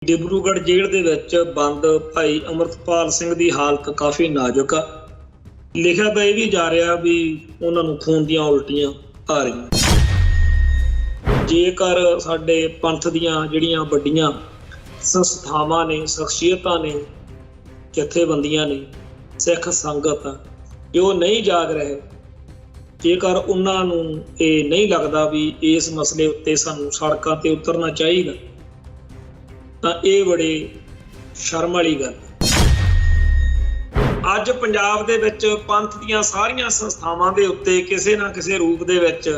Dibrugarh jail दे विच बंद भाई अमृतपाल सिंह की हालत काफ़ी नाजुक आ। लिखा तो यह भी जा रहा भी उन्होंने खून दियां उल्टियां आ रही। जेकर साडे पंथ दियां जिहड़ियां वड्डियां संस्थावां ने, शख्सियतां ने, जथेबंदियां ने, सिख संगत जो नहीं जाग रहे, जेकर उन्होंने ये नहीं लगता भी इस मसले उत्ते सानूं सड़कां ते उतरना चाहिए ਤਾਂ ਇਹ बड़ी शर्म वाली गल। ਅੱਜ ਪੰਜਾਬ ਦੇ ਵਿੱਚ ਪੰਥ ਦੀਆਂ ਸਾਰੀਆਂ ਸੰਸਥਾਵਾਂ ਦੇ ਉੱਤੇ ਕਿਸੇ ਨਾ ਕਿਸੇ ਰੂਪ ਦੇ ਵਿੱਚ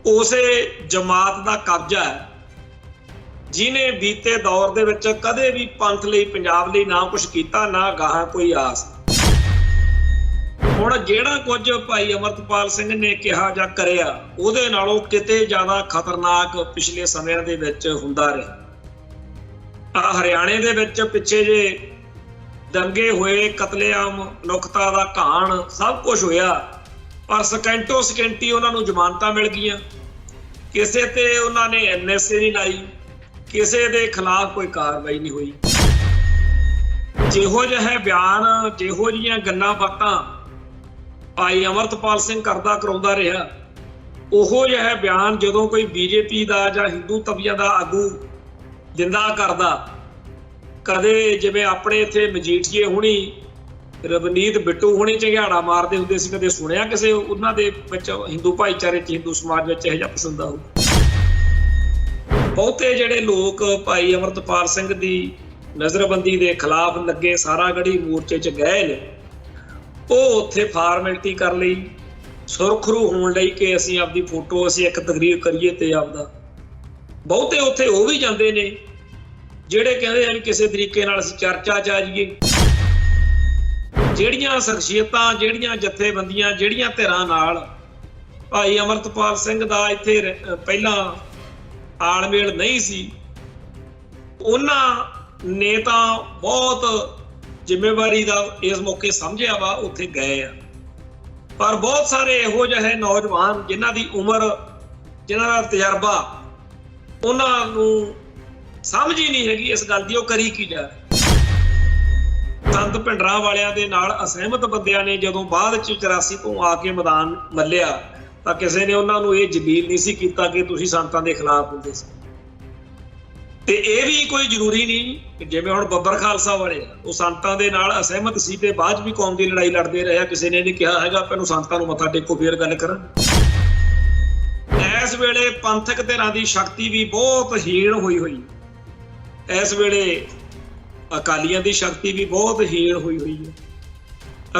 ਉਸੇ ਜਮਾਤ ਦਾ ਕਬਜ਼ਾ ਹੈ ਜਿਨੇ ਬੀਤੇ ਦੌਰ ਦੇ ਵਿੱਚ ਕਦੇ ਵੀ ਪੰਥ ਲਈ, ਪੰਜਾਬ ਲਈ ਨਾ ਕੁਝ ਕੀਤਾ, ਨਾ ਗਾਹਾਂ ਕੋਈ ਆਸ। ਹੁਣ ਜਿਹੜਾ ਕੁਝ ਭਾਈ ਅਮਰਤਪਾਲ ਸਿੰਘ ਨੇ ਕਿਹਾ ਜਾਂ ਕਰਿਆ ਉਹਦੇ ਨਾਲੋਂ ਕਿਤੇ ਜ਼ਿਆਦਾ ਖਤਰਨਾਕ ਪਿਛਲੇ ਸਮਿਆਂ ਦੇ ਵਿੱਚ ਹੁੰਦਾ ਰਿਹਾ। हरियाणे दे विच पिछे जे दंगे होए, कतलेआम, मनुखता दा घाण सब कुछ होया, पर सकेंटो सकेंटी उन्होंने जमानतां मिल गईयां। किसे ते उन्होंने NSA नहीं लाई, किसे दे खिलाफ कोई कार्रवाई नहीं हुई। जिहो जिहे बयान, जिहो जिहियां गल्लां बातां भाई अमरतपाल सिंह करदा कराउंदा रहा, उहो जिहा बयान जदों कोई BJP दा जां हिंदू तबीआ दा आगू दिंदा करदा, कदे जिवें अपने इत्थे मजीठीए हुणी, रवनीत बिट्टू हुणी झंझाड़ा मारदे हुंदे सी, कदे सुणिया किसे उन्हां दे विच हिंदू भाईचारे च, हिंदू समाज विच इहो जिहा पसंद आऊ। बहुते जिहड़े लोक भाई अमरतपाल सिंह दी नज़रबंदी दे खिलाफ लगे सारागढ़ी मोर्चे च गए ने, ਉਹ ਉੱਥੇ ਫਾਰਮੈਲਿਟੀ ਕਰ ਲਈ, ਸੁਰਖਰੂ ਹੋਣ ਲਈ ਕਿ ਅਸੀਂ ਆਪਦੀ ਫੋਟੋ, ਅਸੀਂ ਇੱਕ ਤਕਰੀਰ ਕਰੀਏ ਤੇ ਆਪਦਾ। ਬਹੁਤੇ ਉੱਥੇ ਉਹ ਵੀ ਜਾਂਦੇ ਨੇ ਜਿਹੜੇ ਕਹਿੰਦੇ ਆ ਵੀ ਕਿਸੇ ਤਰੀਕੇ ਨਾਲ ਅਸੀਂ ਚਰਚਾ 'ਚ ਆ ਜਾਈਏ। ਜਿਹੜੀਆਂ ਸ਼ਖਸੀਅਤਾਂ, ਜਿਹੜੀਆਂ ਜਥੇਬੰਦੀਆਂ, ਜਿਹੜੀਆਂ ਧਿਰਾਂ ਨਾਲ ਭਾਈ ਅਮਰਤਪਾਲ ਸਿੰਘ ਦਾ ਇੱਥੇ ਪਹਿਲਾਂ ਤਾਲਮੇਲ ਨਹੀਂ ਸੀ, ਉਹਨਾਂ ਨੇ ਤਾਂ ਬਹੁਤ ਜ਼ਿੰਮੇਵਾਰੀ ਦਾ ਇਸ ਮੌਕੇ ਸਮਝਿਆ ਵਾ, ਉੱਥੇ ਗਏ ਆ। ਪਰ ਬਹੁਤ ਸਾਰੇ ਇਹੋ ਜਿਹੇ ਨੌਜਵਾਨ ਜਿਨ੍ਹਾਂ ਦੀ ਉਮਰ, ਜਿਨ੍ਹਾਂ ਦਾ ਤਜਰਬਾ, ਉਹਨਾਂ ਨੂੰ ਸਮਝ ਹੀ ਨਹੀਂ ਹੈਗੀ ਇਸ ਗੱਲ ਦੀ, ਉਹ ਕਰੀ ਕੀ ਜਾ ਰਹੇ। ਸੰਤ ਭਿੰਡਰਾਂ ਵਾਲਿਆਂ ਦੇ ਨਾਲ ਅਸਹਿਮਤ ਬੰਦਿਆਂ ਨੇ ਜਦੋਂ ਬਾਅਦ 'ਚ 84 ਤੋਂ ਆ ਕੇ ਮੈਦਾਨ ਮੱਲਿਆ ਤਾਂ ਕਿਸੇ ਨੇ ਉਹਨਾਂ ਨੂੰ ਇਹ ਜਲੀਲ ਨਹੀਂ ਸੀ ਕੀਤਾ ਕਿ ਤੁਸੀਂ ਸੰਤਾਂ ਦੇ ਖਿਲਾਫ ਹੁੰਦੇ ਸੀ। ਤੇ ਇਹ ਵੀ ਕੋਈ ਜ਼ਰੂਰੀ ਨਹੀਂ ਕਿ ਜਿਵੇਂ ਹੁਣ ਬੱਬਰ ਖਾਲਸਾ ਵਾਲੇ ਆ, ਉਹ ਸੰਤਾਂ ਦੇ ਨਾਲ ਅਸਹਿਮਤ ਸੀ ਤੇ ਬਾਅਦ ਵੀ ਕੌਮ ਦੀ ਲੜਾਈ ਲੜਦੇ ਰਹੇ। ਕਿਸੇ ਨੇ ਨਹੀਂ ਕਿਹਾ ਹੈਗਾ ਪਹਿਲਾਂ ਸੰਤਾਂ ਨੂੰ ਮੱਥਾ ਟੇਕੋ ਫੇਰ ਗੱਲ ਕਰਾਂ। ਇਸ ਵੇਲੇ ਪੰਥਕ ਧਿਰਾਂ ਦੀ ਸ਼ਕਤੀ ਵੀ ਬਹੁਤ ਹੀਣ ਹੋਈ ਹੋਈ। ਇਸ ਵੇਲੇ ਅਕਾਲੀਆਂ ਦੀ ਸ਼ਕਤੀ ਵੀ ਬਹੁਤ ਹੀਣ ਹੋਈ ਹੋਈ ਹੈ।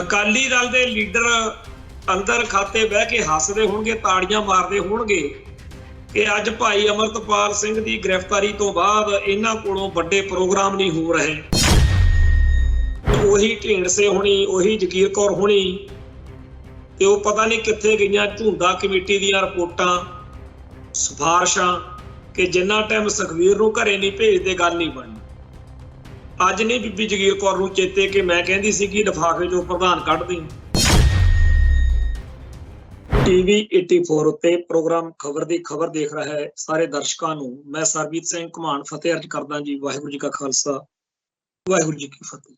ਅਕਾਲੀ ਦਲ ਦੇ ਲੀਡਰ ਅੰਦਰ ਖਾਤੇ ਬਹਿ ਕੇ ਹੱਸਦੇ ਹੋਣਗੇ, ਤਾੜੀਆਂ ਮਾਰਦੇ ਹੋਣਗੇ ਕਿ ਅੱਜ ਭਾਈ ਅਮਰਤਪਾਲ ਸਿੰਘ ਦੀ ਗ੍ਰਿਫਤਾਰੀ ਤੋਂ ਬਾਅਦ ਇਹਨਾਂ ਕੋਲੋਂ ਵੱਡੇ ਪ੍ਰੋਗਰਾਮ ਨਹੀਂ ਹੋ ਰਹੇ। ਉਹੀ ਢੀਂਡਸੇ ਹੋਣੀ, ਉਹੀ ਜਗੀਰ ਕੌਰ ਹੋਣੀ ਤੇ ਉਹ ਪਤਾ ਨਹੀਂ ਕਿੱਥੇ ਗਈਆਂ ਝੁੰਦਾ ਕਮੇਟੀ ਦੀਆਂ ਰਿਪੋਰਟਾਂ, ਸਿਫਾਰਿਸ਼ਾਂ ਕਿ ਜਿੰਨਾ ਟਾਈਮ ਸੁਖਬੀਰ ਨੂੰ ਘਰੇ ਨਹੀਂ ਭੇਜਦੇ ਗੱਲ ਨਹੀਂ ਬਣਨੀ। ਅੱਜ ਨਹੀਂ ਬੀਬੀ ਜਗੀਰ ਕੌਰ ਨੂੰ ਚੇਤੇ ਕਿ ਮੈਂ ਕਹਿੰਦੀ ਸੀ ਕਿ ਲਿਫਾਫੇ ਚੋਂ ਪ੍ਰਧਾਨ ਕੱਢ ਦੇਂ। TV 84 ਉੱਤੇ ਪ੍ਰੋਗਰਾਮ ਖਬਰ ਦੀ ਖਬਰ ਦੇਖ ਰਿਹਾ ਹੈ ਸਾਰੇ ਦਰਸ਼ਕਾਂ ਨੂੰ ਮੈਂ ਸਰਬਜੀਤ ਸਿੰਘ ਘੁਮਾਣ ਫਤਿਹ ਅਰਜ਼ ਕਰਦਾ ਜੀ। ਵਾਹਿਗੁਰੂ ਜੀ ਕਾ ਖਾਲਸਾ, ਵਾਹਿਗੁਰੂ ਜੀ ਕੀ ਫਤਿਹ।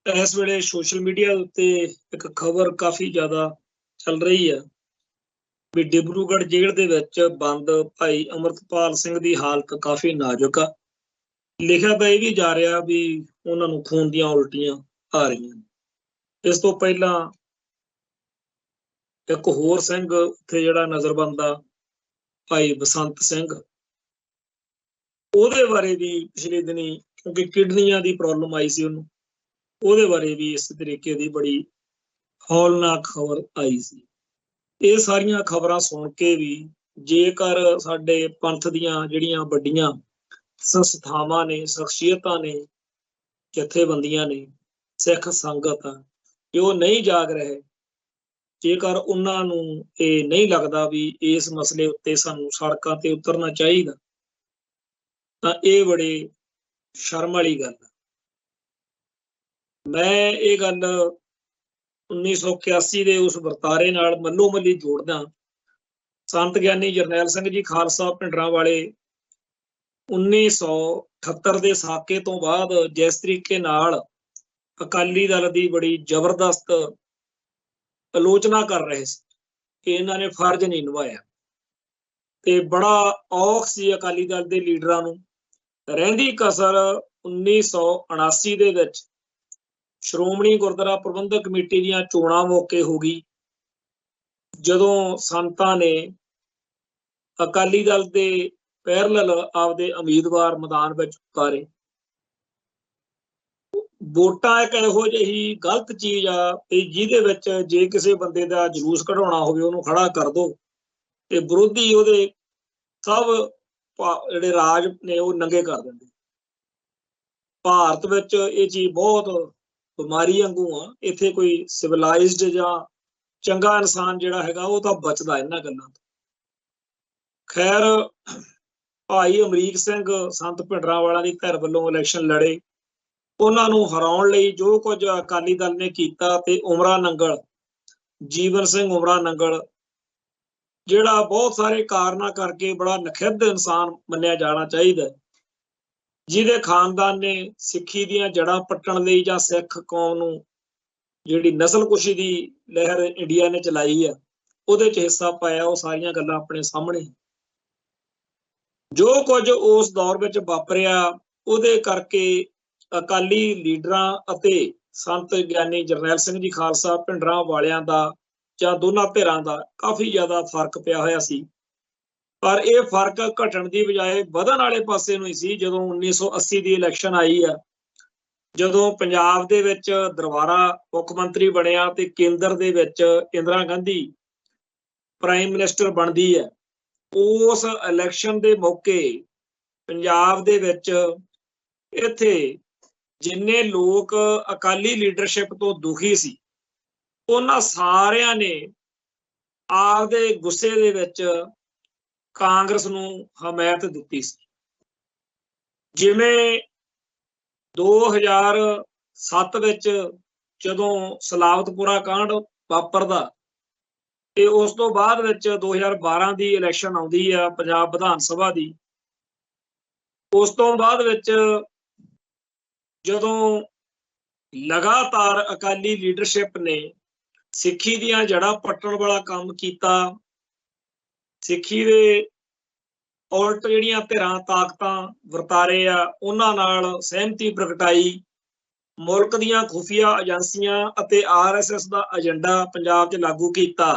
ਇਸ ਵੇਲੇ ਸੋਸ਼ਲ ਮੀਡੀਆ ਉੱਤੇ ਇੱਕ ਖਬਰ ਕਾਫੀ ਜ਼ਿਆਦਾ ਚੱਲ ਰਹੀ ਹੈ ਵੀ ਡਿਬਰੂਗੜ੍ਹ ਜੇਲ੍ਹ ਦੇ ਵਿੱਚ ਬੰਦ ਭਾਈ ਅਮਰਤਪਾਲ ਸਿੰਘ ਦੀ ਹਾਲਤ ਕਾਫੀ ਨਾਜ਼ੁਕ ਆ। ਲਿਖਿਆ ਤਾਂ ਇਹ ਵੀ ਜਾ ਰਿਹਾ ਵੀ ਉਹਨਾਂ ਨੂੰ ਖੂਨ ਦੀਆਂ ਉਲਟੀਆਂ ਆ ਰਹੀਆਂ। ਇਸ ਤੋਂ ਪਹਿਲਾਂ ਇੱਕ ਹੋਰ ਸਿੰਘ ਉੱਥੇ ਜਿਹੜਾ ਨਜ਼ਰਬੰਦ ਆ ਭਾਈ ਬਸੰਤ ਸਿੰਘ, ਉਹਦੇ ਬਾਰੇ ਵੀ ਪਿਛਲੇ ਦਿਨੀ ਕਿਉਂਕਿ ਕਿਡਨੀਆਂ ਦੀ ਪ੍ਰੋਬਲਮ ਆਈ ਸੀ ਉਹਨੂੰ, ਉਹਦੇ ਬਾਰੇ ਵੀ ਇਸ ਤਰੀਕੇ ਦੀ ਬੜੀ ਹੌਲਨਾਕ ਖਬਰ ਆਈ ਸੀ। ਇਹ ਸਾਰੀਆਂ ਖਬਰਾਂ ਸੁਣ ਕੇ ਵੀ ਜੇਕਰ ਸਾਡੇ ਪੰਥ ਦੀਆਂ ਜਿਹੜੀਆਂ ਵੱਡੀਆਂ ਸੰਸਥਾਵਾਂ ਨੇ, ਸ਼ਖਸੀਅਤਾਂ ਨੇ, ਜਥੇਬੰਦੀਆਂ ਨੇ, ਸਿੱਖ ਸੰਗਤ ਆ, ਜੋ ਨਹੀਂ ਜਾਗ ਰਹੇ, ਜੇਕਰ ਉਹਨਾਂ ਨੂੰ ਇਹ ਨਹੀਂ ਲੱਗਦਾ ਵੀ ਇਸ ਮਸਲੇ ਉੱਤੇ ਸਾਨੂੰ ਸੜਕਾਂ ਤੇ ਉਤਰਨਾ ਚਾਹੀਦਾ, ਤਾਂ ਇਹ ਬੜੀ ਸ਼ਰਮ ਵਾਲੀ ਗੱਲ ਹੈ। ਮੈਂ ਇਹ ਗੱਲ 1981 ਦੇ ਉਸ ਵਰਤਾਰੇ ਨਾਲ ਮੱਲੋ ਮੱਲੀ ਜੋੜਦਾ। ਸੰਤ ਗਿਆਨੀ ਜਰਨੈਲ ਸਿੰਘ ਜੀ ਖਾਲਸਾ ਭਿੰਡਰਾਂ ਵਾਲੇ 1978 ਦੇ ਸਾਕੇ ਤੋਂ ਬਾਅਦ ਜਿਸ ਤਰੀਕੇ ਨਾਲ ਅਕਾਲੀ ਦਲ ਦੀ ਬੜੀ ਜ਼ਬਰਦਸਤ ਆਲੋਚਨਾ ਕਰ ਰਹੇ ਸੀ ਕਿ ਇਹਨਾਂ ਨੇ ਫਰਜ਼ ਨਹੀਂ ਨਿਭਾਇਆ, ਤੇ ਬੜਾ ਔਖ ਸੀ ਅਕਾਲੀ ਦਲ ਦੇ ਲੀਡਰਾਂ ਨੂੰ। ਰਹਿੰਦੀ ਕਸਰ 1979 ਦੇ ਵਿੱਚ ਸ਼੍ਰੋਮਣੀ ਗੁਰਦੁਆਰਾ ਪ੍ਰਬੰਧਕ ਕਮੇਟੀ ਦੀਆਂ ਚੋਣਾਂ ਮੌਕੇ ਹੋ ਗਈ, ਜਦੋਂ ਸੰਤਾਂ ਨੇ ਅਕਾਲੀ ਦਲ ਦੇ ਪੈਰਲਲ ਆਪਦੇ ਉਮੀਦਵਾਰ ਮੈਦਾਨ ਵਿੱਚ ਉਤਾਰੇ। ਵੋਟਾਂ ਇੱਕ ਇਹੋ ਜਿਹੀ ਗਲਤ ਚੀਜ਼ ਆ ਤੇ ਜਿਹਦੇ ਵਿੱਚ ਜੇ ਕਿਸੇ ਬੰਦੇ ਦਾ ਜਲੂਸ ਕਢਾਉਣਾ ਹੋਵੇ ਉਹਨੂੰ ਖੜਾ ਕਰ ਦੋ ਤੇ ਵਿਰੋਧੀ ਉਹਦੇ ਸਭ ਜਿਹੜੇ ਰਾਜ ਨੇ ਉਹ ਨੰਗੇ ਕਰ ਦਿੰਦੇ। ਭਾਰਤ ਵਿੱਚ ਇਹ ਚੀਜ਼ ਬਹੁਤ ਬਿਮਾਰੀ ਵਾਂਗੂ ਆ। ਇੱਥੇ ਕੋਈ ਸਿਵਲਾਈਜ਼ਡ ਜਾਂ ਚੰਗਾ ਇਨਸਾਨ ਜਿਹੜਾ ਹੈਗਾ ਉਹ ਤਾਂ ਬਚਦਾ ਇਹਨਾਂ ਗੱਲਾਂ ਤੋਂ। ਖੈਰ, ਭਾਈ ਅਮਰੀਕ ਸਿੰਘ ਸੰਤ ਭਿੰਡਰਾਂਵਾਲਾ ਦੀ ਧਿਰ ਵੱਲੋਂ ਇਲੈਕਸ਼ਨ ਲੜੇ। ਉਹਨਾਂ ਨੂੰ ਹਰਾਉਣ ਲਈ ਜੋ ਕੁਝ ਅਕਾਲੀ ਦਲ ਨੇ ਕੀਤਾ, ਤੇ ਉਮਰਾ ਨੰਗਲ, ਜੀਵਨ ਸਿੰਘ ਉਮਰਾ ਨੰਗਲ, ਜਿਹੜਾ ਬਹੁਤ ਸਾਰੇ ਕਾਰਨਾਂ ਕਰਕੇ ਬੜਾ ਨਖਿੱਧ ਇਨਸਾਨ ਮੰਨਿਆ ਜਾਣਾ ਚਾਹੀਦਾ, ਜਿਹਦੇ ਖਾਨਦਾਨ ਨੇ ਸਿੱਖੀ ਦੀਆਂ ਜੜ੍ਹਾਂ ਪੱਟਣ ਲਈ ਜਾਂ ਸਿੱਖ ਕੌਮ ਨੂੰ ਜਿਹੜੀ ਨਸਲਕੁਸ਼ੀ ਦੀ ਲਹਿਰ ਇੰਡੀਆ ਨੇ ਚਲਾਈ ਆ ਉਹਦੇ 'ਚ ਹਿੱਸਾ ਪਾਇਆ। ਉਹ ਸਾਰੀਆਂ ਗੱਲਾਂ ਆਪਣੇ ਸਾਹਮਣੇ। ਜੋ ਕੁਝ ਉਸ ਦੌਰ ਵਿੱਚ ਵਾਪਰਿਆ ਉਹਦੇ ਕਰਕੇ ਅਕਾਲੀ ਲੀਡਰਾਂ ਅਤੇ ਸੰਤ ਗਿਆਨੀ ਜਰਨੈਲ ਸਿੰਘ ਜੀ ਖਾਲਸਾ ਭਿੰਡਰਾਂਵਾਲਿਆਂ ਦਾ ਜਾਂ ਦੋਨਾਂ ਧਿਰਾਂ ਦਾ ਕਾਫੀ ਜ਼ਿਆਦਾ ਫਰਕ ਪਿਆ ਹੋਇਆ ਸੀ। ਪਰ ਇਹ ਫਰਕ ਘਟਣ ਦੀ ਬਜਾਏ ਵਧਣ ਵਾਲੇ ਪਾਸੇ ਨੂੰ ਹੀ ਸੀ। ਜਦੋਂ 1980 ਦੀ ਇਲੈਕਸ਼ਨ ਆਈ ਆ, ਜਦੋਂ ਪੰਜਾਬ ਦੇ ਵਿੱਚ ਦਰਬਾਰਾ ਮੁੱਖ ਮੰਤਰੀ ਬਣਿਆ ਤੇ ਕੇਂਦਰ ਦੇ ਵਿੱਚ ਇੰਦਰਾ ਗਾਂਧੀ ਪ੍ਰਾਈਮ ਮਿਨਿਸਟਰ ਬਣਦੀ ਹੈ, ਉਸ ਇਲੈਕਸ਼ਨ ਦੇ ਮੌਕੇ ਪੰਜਾਬ ਦੇ ਵਿੱਚ ਇੱਥੇ ਜਿੰਨੇ ਲੋਕ ਅਕਾਲੀ ਲੀਡਰਸ਼ਿਪ ਤੋਂ ਦੁਖੀ ਸੀ, ਉਹਨਾਂ ਸਾਰਿਆਂ ਨੇ ਆਪਦੇ ਗੁੱਸੇ ਦੇ ਵਿੱਚ ਕਾਂਗਰਸ ਨੂੰ ਹਮਾਇਤ ਦਿੱਤੀ ਸੀ। ਜਿਵੇਂ 2007 ਵਿੱਚ ਜਦੋਂ ਸਲਾਵਤਪੁਰਾ ਕਾਂਡ ਵਾਪਰਦਾ ਤੇ ਉਸ ਤੋਂ ਬਾਅਦ ਵਿੱਚ 2012 ਦੀ ਇਲੈਕਸ਼ਨ ਆਉਂਦੀ ਆ ਪੰਜਾਬ ਵਿਧਾਨ ਸਭਾ ਦੀ। ਉਸ ਤੋਂ ਬਾਅਦ ਵਿੱਚ ਜਦੋਂ ਲਗਾਤਾਰ ਅਕਾਲੀ ਲੀਡਰਸ਼ਿਪ ਨੇ ਸਿੱਖੀ ਦੀਆਂ ਜੜ੍ਹਾਂ ਪੱਟਣ ਵਾਲਾ ਕੰਮ ਕੀਤਾ, ਸਿੱਖੀ ਦੇ ਉਲਟ ਜਿਹੜੀਆਂ ਧਿਰਾਂ ਤਾਕਤਾਂ ਵਰਤਾਰੇ ਆ ਉਹਨਾਂ ਨਾਲ ਸਹਿਮਤੀ ਪ੍ਰਗਟਾਈ, ਮੁਲਕ ਦੀਆਂ ਖੁਫੀਆ ਏਜੰਸੀਆਂ ਅਤੇ RSS ਦਾ ਏਜੰਡਾ ਪੰਜਾਬ 'ਚ ਲਾਗੂ ਕੀਤਾ,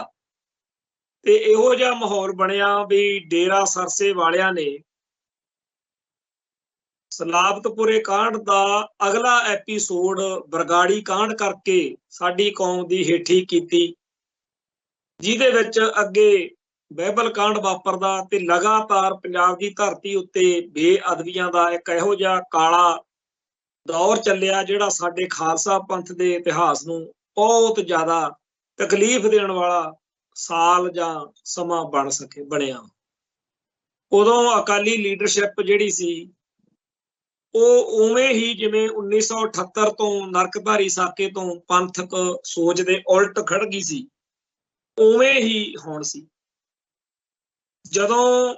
ਤੇ ਇਹੋ ਜਿਹਾ ਮਾਹੌਲ ਬਣਿਆ ਵੀ ਡੇਰਾ ਸਰਸੇ ਵਾਲਿਆਂ ਨੇ ਸਲਾਵਤਪੁਰੇ ਕਾਂਡ ਦਾ ਅਗਲਾ ਐਪੀਸੋਡ ਬਰਗਾੜੀ ਕਾਂਡ ਕਰਕੇ ਸਾਡੀ ਕੌਮ ਦੀ ਹੇਠੀ ਕੀਤੀ, ਜਿਹਦੇ ਵਿੱਚ ਅੱਗੇ ਬਾਈਬਲ ਕਾਂਡ ਵਾਪਰਦਾ ਤੇ ਲਗਾਤਾਰ ਪੰਜਾਬ ਦੀ ਧਰਤੀ ਉੱਤੇ ਬੇਅਦਬੀਆਂ ਦਾ ਇੱਕ ਇਹੋ ਜਿਹਾ ਕਾਲਾ ਦੌਰ ਚੱਲਿਆ ਜਿਹੜਾ ਸਾਡੇ ਖਾਲਸਾ ਪੰਥ ਦੇ ਇਤਿਹਾਸ ਨੂੰ ਬਹੁਤ ਜ਼ਿਆਦਾ ਤਕਲੀਫ ਦੇਣ ਵਾਲਾ ਸਾਲ ਜਾਂ ਸਮਾਂ ਬਣਿਆ। ਉਦੋਂ ਅਕਾਲੀ ਲੀਡਰਸ਼ਿਪ ਜਿਹੜੀ ਸੀ ਉਹ ਉਵੇਂ ਹੀ ਜਿਵੇਂ 1978 ਤੋਂ ਨਰਕਧਾਰੀ ਸਾਕੇ ਤੋਂ ਪੰਥਕ ਸੋਚ ਦੇ ਉਲਟ ਖੜ ਗਈ ਸੀ, ਉਵੇਂ ਹੀ ਹੁਣ ਸੀ। ਜਦੋਂ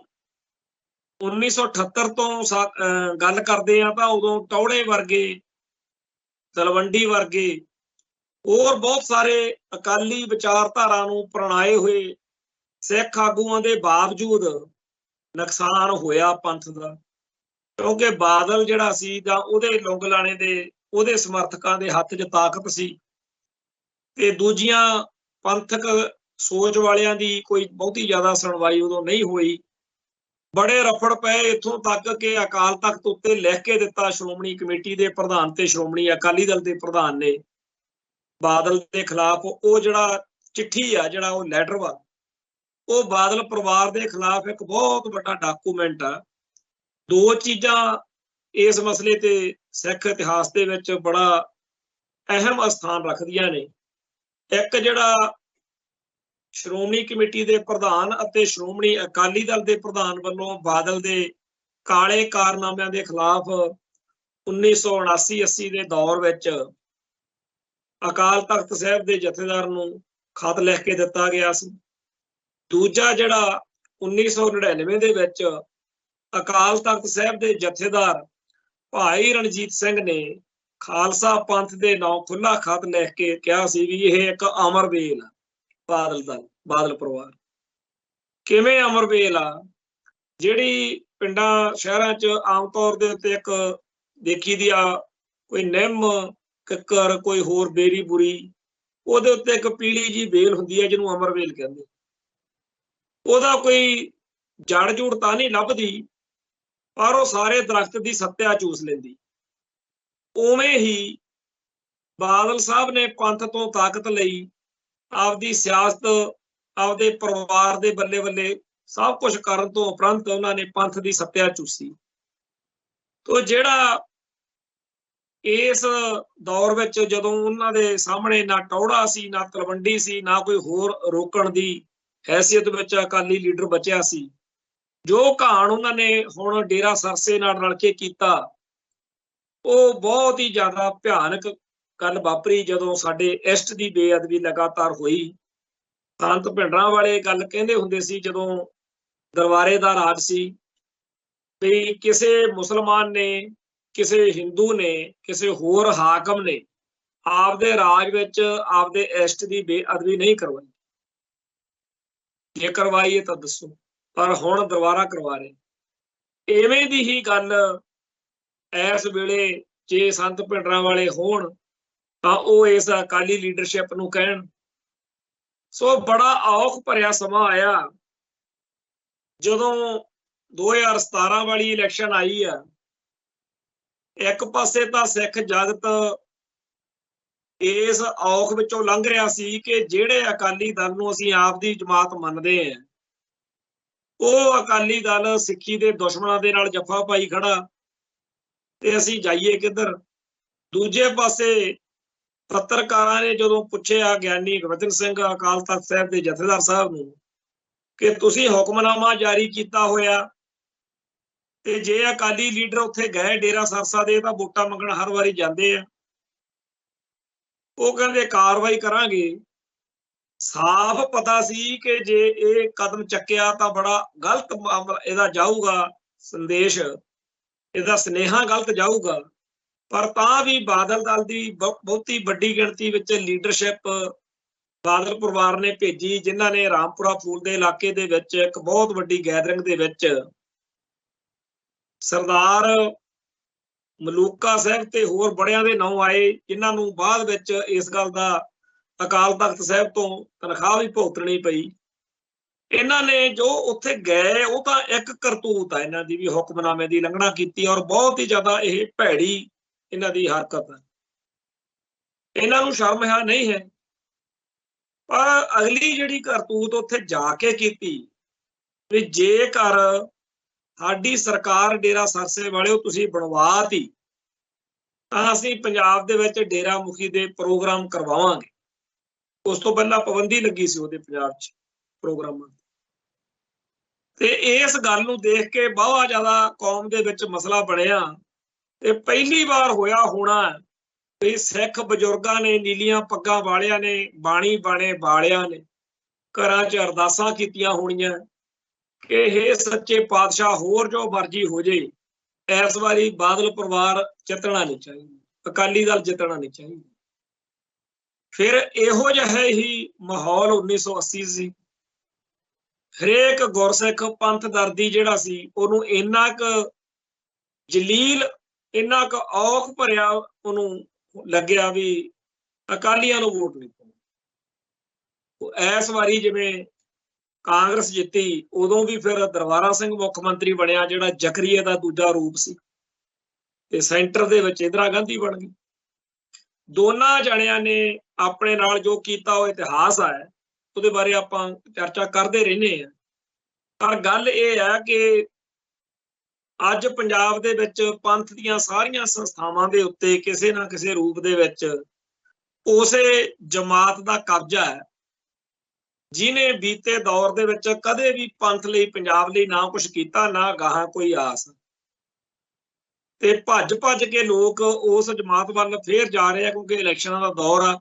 1978 ਤੋਂ ਗੱਲ ਕਰਦੇ ਆ ਤਾਂ ਉਦੋਂ ਟੌੜੇ ਵਰਗੇ, ਤਲਵੰਡੀ ਵਰਗੇ ਹੋਰ ਬਹੁਤ ਸਾਰੇ ਅਕਾਲੀ ਵਿਚਾਰਧਾਰਾ ਨੂੰ ਪ੍ਰਣਾਏ ਹੋਏ ਸਿੱਖ ਆਗੂਆਂ ਦੇ ਬਾਵਜੂਦ ਨੁਕਸਾਨ ਹੋਇਆ ਪੰਥ ਦਾ, ਕਿਉਂਕਿ ਬਾਦਲ ਜਿਹੜਾ ਸੀ ਜਾਂ ਉਹਦੇ ਲੁੰਗ ਲਾਣੇ ਦੇ ਉਹਦੇ ਸਮਰਥਕਾਂ ਦੇ ਹੱਥ 'ਚ ਤਾਕਤ ਸੀ, ਤੇ ਦੂਜੀਆਂ ਪੰਥਕ ਸੋਚ ਵਾਲਿਆਂ ਦੀ ਕੋਈ ਬਹੁਤੀ ਜ਼ਿਆਦਾ ਸੁਣਵਾਈ ਉਦੋਂ ਨਹੀਂ ਹੋਈ। ਬੜੇ ਰਫੜ ਪਏ ਇੱਥੋਂ ਤੱਕ ਕਿ ਅਕਾਲ ਤਖਤ ਉੱਤੇ ਲਿਖ ਕੇ ਦਿੱਤਾ ਸ਼੍ਰੋਮਣੀ ਕਮੇਟੀ ਦੇ ਪ੍ਰਧਾਨ ਤੇ ਸ਼੍ਰੋਮਣੀ ਅਕਾਲੀ ਦਲ ਦੇ ਪ੍ਰਧਾਨ ਨੇ ਬਾਦਲ ਦੇ ਖਿਲਾਫ। ਉਹ ਜਿਹੜਾ ਚਿੱਠੀ ਆ, ਜਿਹੜਾ ਉਹ ਲੈਟਰ ਵਾ, ਉਹ ਬਾਦਲ ਪਰਿਵਾਰ ਦੇ ਖਿਲਾਫ ਇੱਕ ਬਹੁਤ ਵੱਡਾ ਡਾਕੂਮੈਂਟ ਆ। ਦੋ ਚੀਜ਼ਾਂ ਇਸ ਮਸਲੇ ਤੇ ਸਿੱਖ ਇਤਿਹਾਸ ਦੇ ਵਿੱਚ ਬੜਾ ਅਹਿਮ ਸਥਾਨ ਰੱਖਦੀਆਂ ਨੇ। ਇੱਕ ਜਿਹੜਾ ਸ਼੍ਰੋਮਣੀ ਕਮੇਟੀ ਦੇ ਪ੍ਰਧਾਨ ਅਤੇ ਸ਼੍ਰੋਮਣੀ ਅਕਾਲੀ ਦਲ ਦੇ ਪ੍ਰਧਾਨ ਵੱਲੋਂ ਬਾਦਲ ਦੇ ਕਾਲੇ ਕਾਰਨਾਮਿਆਂ ਦੇ ਖਿਲਾਫ 1979-80 ਦੇ ਦੌਰ ਵਿੱਚ ਅਕਾਲ ਤਖਤ ਸਾਹਿਬ ਦੇ ਜਥੇਦਾਰ ਨੂੰ ਖਤ ਲਿਖ ਕੇ ਦਿੱਤਾ ਗਿਆ ਸੀ। ਦੂਜਾ ਜਿਹੜਾ 1999 ਦੇ ਵਿੱਚ ਅਕਾਲ ਤਖਤ ਸਾਹਿਬ ਦੇ ਜਥੇਦਾਰ ਭਾਈ ਰਣਜੀਤ ਸਿੰਘ ਨੇ ਖਾਲਸਾ ਪੰਥ ਦੇ ਨਾਂ ਖੁੱਲਾ ਖਤ ਲਿਖ ਕੇ ਕਿਹਾ ਸੀ ਵੀ ਇਹ ਇੱਕ ਅਮਰ ਵੇਲ ਆ। ਬਾਦਲ ਪਰਿਵਾਰ ਕਿਵੇਂ ਅਮਰ ਵੇਲ ਆ, ਜਿਹੜੀ ਪਿੰਡਾਂ ਸ਼ਹਿਰਾਂ 'ਚ ਆਮ ਤੌਰ ਦੇ ਉੱਤੇ ਇੱਕ ਦੇਖੀ ਦੀ ਆ ਕੋਈ ਨਿੰਮ ਕਿੱਕਰ ਕੋਈ ਹੋਰ ਬੇਰੀ ਬੁਰੀ, ਉਹਦੇ ਉੱਤੇ ਇੱਕ ਪੀਲੀ ਜੀ ਵੇਲ ਹੁੰਦੀ ਹੈ ਜਿਹਨੂੰ ਅਮਰ ਵੇਲ ਕਹਿੰਦੇ। ਉਹਦਾ ਕੋਈ ਜੜ ਜੂੜ ਤਾਂ ਨਹੀਂ ਲੱਭਦੀ, ਪਰ ਉਹ ਸਾਰੇ ਦਰਖਤ ਦੀ ਸੱਤਿਆ ਚੂਸ ਲੈਂਦੀ। ਉਵੇਂ ਹੀ ਬਾਦਲ ਸਾਹਿਬ ਨੇ ਪੰਥ ਤੋਂ ਤਾਕਤ ਲਈ, ਆਪਦੀ ਸਿਆਸਤ ਆਪਦੇ ਪਰਿਵਾਰ ਦੇ ਬੱਲੇ ਬੱਲੇ ਸਭ ਕੁਝ ਕਰਨ ਤੋਂ ਉਪਰੰਤ ਉਹਨਾਂ ਨੇ ਪੰਥ ਦੀ ਸੱਤਿਆ ਚੂਸੀ। ਤੋ ਜਿਹੜਾ ਇਸ ਦੌਰ ਵਿੱਚ ਜਦੋਂ ਉਹਨਾਂ ਦੇ ਸਾਹਮਣੇ ਨਾ ਟੌੜਾ ਸੀ, ਨਾ ਤਲਵੰਡੀ ਸੀ, ਨਾ ਕੋਈ ਹੋਰ ਰੋਕਣ ਦੀ ਹੈਸੀਅਤ ਵਿੱਚ ਅਕਾਲੀ ਲੀਡਰ ਬਚਿਆ ਸੀ, ਜੋ ਘਾਣ ਉਹਨਾਂ ਨੇ ਹੁਣ ਡੇਰਾ ਸਰਸੇ ਨਾਲ ਰਲ ਕੇ ਕੀਤਾ, ਉਹ ਬਹੁਤ ਹੀ ਜ਼ਿਆਦਾ ਭਿਆਨਕ ਗੱਲ ਵਾਪਰੀ। ਜਦੋਂ ਸਾਡੇ ਇਸ਼ਟ ਦੀ ਬੇਅਦਬੀ ਲਗਾਤਾਰ ਹੋਈ, ਸੰਤ ਭਿੰਡਰਾਂ ਵਾਲੇ ਗੱਲ ਕਹਿੰਦੇ ਹੁੰਦੇ ਸੀ ਜਦੋਂ ਦਰਬਾਰੇ ਦਾ ਰਾਜ ਸੀ, ਵੀ ਕਿਸੇ ਮੁਸਲਮਾਨ ਨੇ, ਕਿਸੇ ਹਿੰਦੂ ਨੇ, ਕਿਸੇ ਹੋਰ ਹਾਕਮ ਨੇ ਆਪਦੇ ਰਾਜ ਵਿੱਚ ਆਪਦੇ ਇਸ਼ਟ ਦੀ ਬੇਅਦਬੀ ਨਹੀਂ ਕਰਵਾਈ। ਜੇ ਕਰਵਾਈਏ ਤਾਂ ਦੱਸੋ, ਪਰ ਹੁਣ ਦੁਬਾਰਾ ਕਰਵਾ ਰਹੇ। ਇਵੇਂ ਦੀ ਹੀ ਗੱਲ ਇਸ ਵੇਲੇ ਜੇ ਸੰਤ ਭਿੰਡਰਾਂ ਵਾਲੇ ਹੋਣ ਤਾਂ ਉਹ ਇਸ ਅਕਾਲੀ ਲੀਡਰਸ਼ਿਪ ਨੂੰ ਕਹਿਣ। ਸੋ ਬੜਾ ਔਖ ਭਰਿਆ ਸਮਾਂ ਆਇਆ ਜਦੋਂ 2017 ਵਾਲੀ ਇਲੈਕਸ਼ਨ ਆਈ ਆ। ਇੱਕ ਪਾਸੇ ਤਾਂ ਸਿੱਖ ਜਗਤ ਇਸ ਔਖ ਵਿੱਚੋਂ ਲੰਘ ਰਿਹਾ ਸੀ ਕਿ ਜਿਹੜੇ ਅਕਾਲੀ ਦਲ ਨੂੰ ਅਸੀਂ ਆਪ ਦੀ ਜਮਾਤ ਮੰਨਦੇ ਹਾਂ, ਉਹ ਅਕਾਲੀ ਦਲ ਸਿੱਖੀ ਦੇ ਦੁਸ਼ਮਣਾਂ ਦੇ ਨਾਲ ਜੱਫਾ ਪਾਈ ਖੜਾ, ਤੇ ਅਸੀਂ ਜਾਈਏ ਕਿੱਧਰ। ਦੂਜੇ ਪਾਸੇ ਪੱਤਰਕਾਰਾਂ ਨੇ ਜਦੋਂ ਪੁੱਛਿਆ ਗਿਆਨੀ ਗੋਬਿੰਦ ਸਿੰਘ ਅਕਾਲ ਤਖਤ ਸਾਹਿਬ ਦੇ ਜਥੇਦਾਰ ਸਾਹਿਬ ਨੂੰ ਕਿ ਤੁਸੀਂ ਹੁਕਮਨਾਮਾ ਜਾਰੀ ਕੀਤਾ ਹੋਇਆ, ਤੇ ਜੇ ਅਕਾਲੀ ਲੀਡਰ ਉੱਥੇ ਗਏ ਡੇਰਾ ਸਰਸਾ ਦੇ ਤਾਂ ਵੋਟਾਂ ਮੰਗਣ ਹਰ ਵਾਰੀ ਜਾਂਦੇ ਆ, ਉਹ ਕਹਿੰਦੇ ਕਾਰਵਾਈ ਕਰਾਂਗੇ। ਸਾਫ਼ ਪਤਾ ਸੀ ਕਿ ਜੇ ਇਹ ਕਦਮ ਚੱਕਿਆ ਤਾਂ ਬੜਾ ਗਲਤ ਇਹਦਾ ਜਾਊਗਾ ਸੰਦੇਸ਼, ਇਹਦਾ ਸੁਨੇਹਾ ਗਲਤ ਜਾਊਗਾ। ਪਰ ਤਾਂ ਵੀ ਬਾਦਲ ਦਲ ਦੀ ਬਹੁਤੀ ਵੱਡੀ ਗਿਣਤੀ ਵਿੱਚ ਲੀਡਰਸ਼ਿਪ ਬਾਦਲ ਪਰਿਵਾਰ ਨੇ ਭੇਜੀ, ਜਿਨ੍ਹਾਂ ਨੇ ਰਾਮਪੁਰਾ ਫੂਲ ਦੇ ਇਲਾਕੇ ਦੇ ਵਿੱਚ ਇੱਕ ਬਹੁਤ ਵੱਡੀ ਗੈਦਰਿੰਗ ਦੇ ਵਿੱਚ ਸਰਦਾਰ ਮਲੂਕਾ ਸਾਹਿਬ ਤੇ ਹੋਰ ਬੜਿਆਂ ਦੇ ਨਾਂ ਆਏ, ਜਿਨ੍ਹਾਂ ਨੂੰ ਬਾਅਦ ਵਿੱਚ ਇਸ ਗੱਲ ਦਾ ਅਕਾਲ ਤਖਤ ਸਾਹਿਬ ਤੋਂ ਤਨਖਾਹ ਵੀ ਭੁਗਤਣੀ ਪਈ। ਇਹਨਾਂ ਨੇ ਜੋ ਉੱਥੇ ਗਏ ਉਹ ਤਾਂ ਇੱਕ ਕਰਤੂਤ ਆ ਇਹਨਾਂ ਦੀ ਵੀ, ਹੁਕਮਨਾਮੇ ਦੀ ਉਲੰਘਣਾ ਕੀਤੀ, ਔਰ ਬਹੁਤ ਹੀ ਜ਼ਿਆਦਾ ਇਹ ਭੈੜੀ ਇਹਨਾਂ ਦੀ ਹਰਕਤ ਹੈ। ਇਹਨਾਂ ਨੂੰ ਸ਼ਰਮ ਹੈ ਨਹੀਂ ਹੈ। ਪਰ ਅਗਲੀ ਜਿਹੜੀ ਕਰਤੂਤ ਉੱਥੇ ਜਾ ਕੇ ਕੀਤੀ ਵੀ ਜੇਕਰ ਸਾਡੀ ਸਰਕਾਰ ਡੇਰਾ ਸਰਸੇ ਵਾਲਿਓ ਤੁਸੀਂ ਬਣਵਾਤੀ ਤਾਂ ਅਸੀਂ ਪੰਜਾਬ ਦੇ ਵਿੱਚ ਡੇਰਾ ਮੁਖੀ ਦੇ ਪ੍ਰੋਗਰਾਮ ਕਰਵਾਵਾਂਗੇ। ਉਸ ਤੋਂ ਪਹਿਲਾਂ ਪਾਬੰਦੀ ਲੱਗੀ ਸੀ ਉਹਦੇ ਪੰਜਾਬ 'ਚ ਪ੍ਰੋਗਰਾਮਾਂ ਤੇ ਇਸ ਗੱਲ ਨੂੰ ਦੇਖ ਕੇ ਬਹੁਤ ਜ਼ਿਆਦਾ ਕੌਮ ਦੇ ਵਿੱਚ ਮਸਲਾ ਬਣਿਆ। ਤੇ ਪਹਿਲੀ ਵਾਰ ਹੋਇਆ ਹੋਣਾ ਵੀ ਸਿੱਖ ਬਜ਼ੁਰਗਾਂ ਨੇ, ਨੀਲੀਆਂ ਪੱਗਾਂ ਵਾਲਿਆਂ ਨੇ, ਬਾਣੀ ਬਾਣੇ ਵਾਲਿਆਂ ਨੇ ਘਰਾਂ 'ਚ ਅਰਦਾਸਾਂ ਕੀਤੀਆਂ ਹੋਣੀਆਂ ਕਿ ਇਹ ਸੱਚੇ ਪਾਤਸ਼ਾਹ ਹੋਰ ਜੋ ਮਰਜ਼ੀ ਹੋ ਜੇ, ਇਸ ਵਾਰੀ ਬਾਦਲ ਪਰਿਵਾਰ ਜਿੱਤਣਾ ਨਹੀਂ ਚਾਹੀਦਾ, ਅਕਾਲੀ ਦਲ ਜਿੱਤਣਾ ਨਹੀਂ ਚਾਹੀਦਾ। ਫਿਰ ਇਹੋ ਜਿਹਾ ਹੀ ਮਾਹੌਲ 1980 ਸੀ। ਹਰੇਕ ਗੁਰਸਿੱਖ ਪੰਥ ਦਰਦੀ ਜਿਹੜਾ ਸੀ ਉਹਨੂੰ ਇੰਨਾ ਕੁ ਜਲੀਲ, ਇੰਨਾ ਕੁ ਔਖ ਭਰਿਆ ਉਹਨੂੰ ਲੱਗਿਆ ਵੀ ਅਕਾਲੀਆਂ ਨੂੰ ਵੋਟ ਨਹੀਂ ਪਾਉਣੀ। ਇਸ ਵਾਰੀ ਜਿਵੇਂ ਕਾਂਗਰਸ ਜਿੱਤੀ, ਉਦੋਂ ਵੀ ਫਿਰ ਦਰਬਾਰਾ ਸਿੰਘ ਮੁੱਖ ਮੰਤਰੀ ਬਣਿਆ, ਜਿਹੜਾ ਜ਼ਕਰੀਏ ਦਾ ਦੂਜਾ ਰੂਪ ਸੀ, ਤੇ ਸੈਂਟਰ ਦੇ ਵਿੱਚ ਇੰਦਰਾ ਗਾਂਧੀ ਬਣ ਗਈ। ਦੋਨਾਂ ਜਣਿਆਂ ਨੇ ਆਪਣੇ ਨਾਲ ਜੋ ਕੀਤਾ ਉਹ ਇਤਿਹਾਸ ਹੈ, ਉਹਦੇ ਬਾਰੇ ਆਪਾਂ ਚਰਚਾ ਕਰਦੇ ਰਹਿੰਦੇ ਹਾਂ। ਪਰ ਗੱਲ ਇਹ ਹੈ ਕਿ ਅੱਜ ਪੰਜਾਬ ਦੇ ਵਿੱਚ ਪੰਥ ਦੀਆਂ ਸਾਰੀਆਂ ਸੰਸਥਾਵਾਂ ਦੇ ਉੱਤੇ ਕਿਸੇ ਨਾ ਕਿਸੇ ਰੂਪ ਦੇ ਵਿੱਚ ਉਸੇ ਜਮਾਤ ਦਾ ਕਬਜ਼ਾ ਹੈ ਜਿਹਨੇ ਬੀਤੇ ਦੌਰ ਦੇ ਵਿੱਚ ਕਦੇ ਵੀ ਪੰਥ ਲਈ, ਪੰਜਾਬ ਲਈ ਨਾ ਕੁਛ ਕੀਤਾ, ਨਾ ਗਾਹਾਂ ਕੋਈ ਆਸ। ਤੇ ਭੱਜ ਭੱਜ ਕੇ ਲੋਕ ਉਸ ਜਮਾਤ ਵੱਲ ਫੇਰ ਜਾ ਰਹੇ ਆ ਕਿਉਂਕਿ ਇਲੈਕਸ਼ਨਾਂ ਦਾ ਦੌਰ ਆ।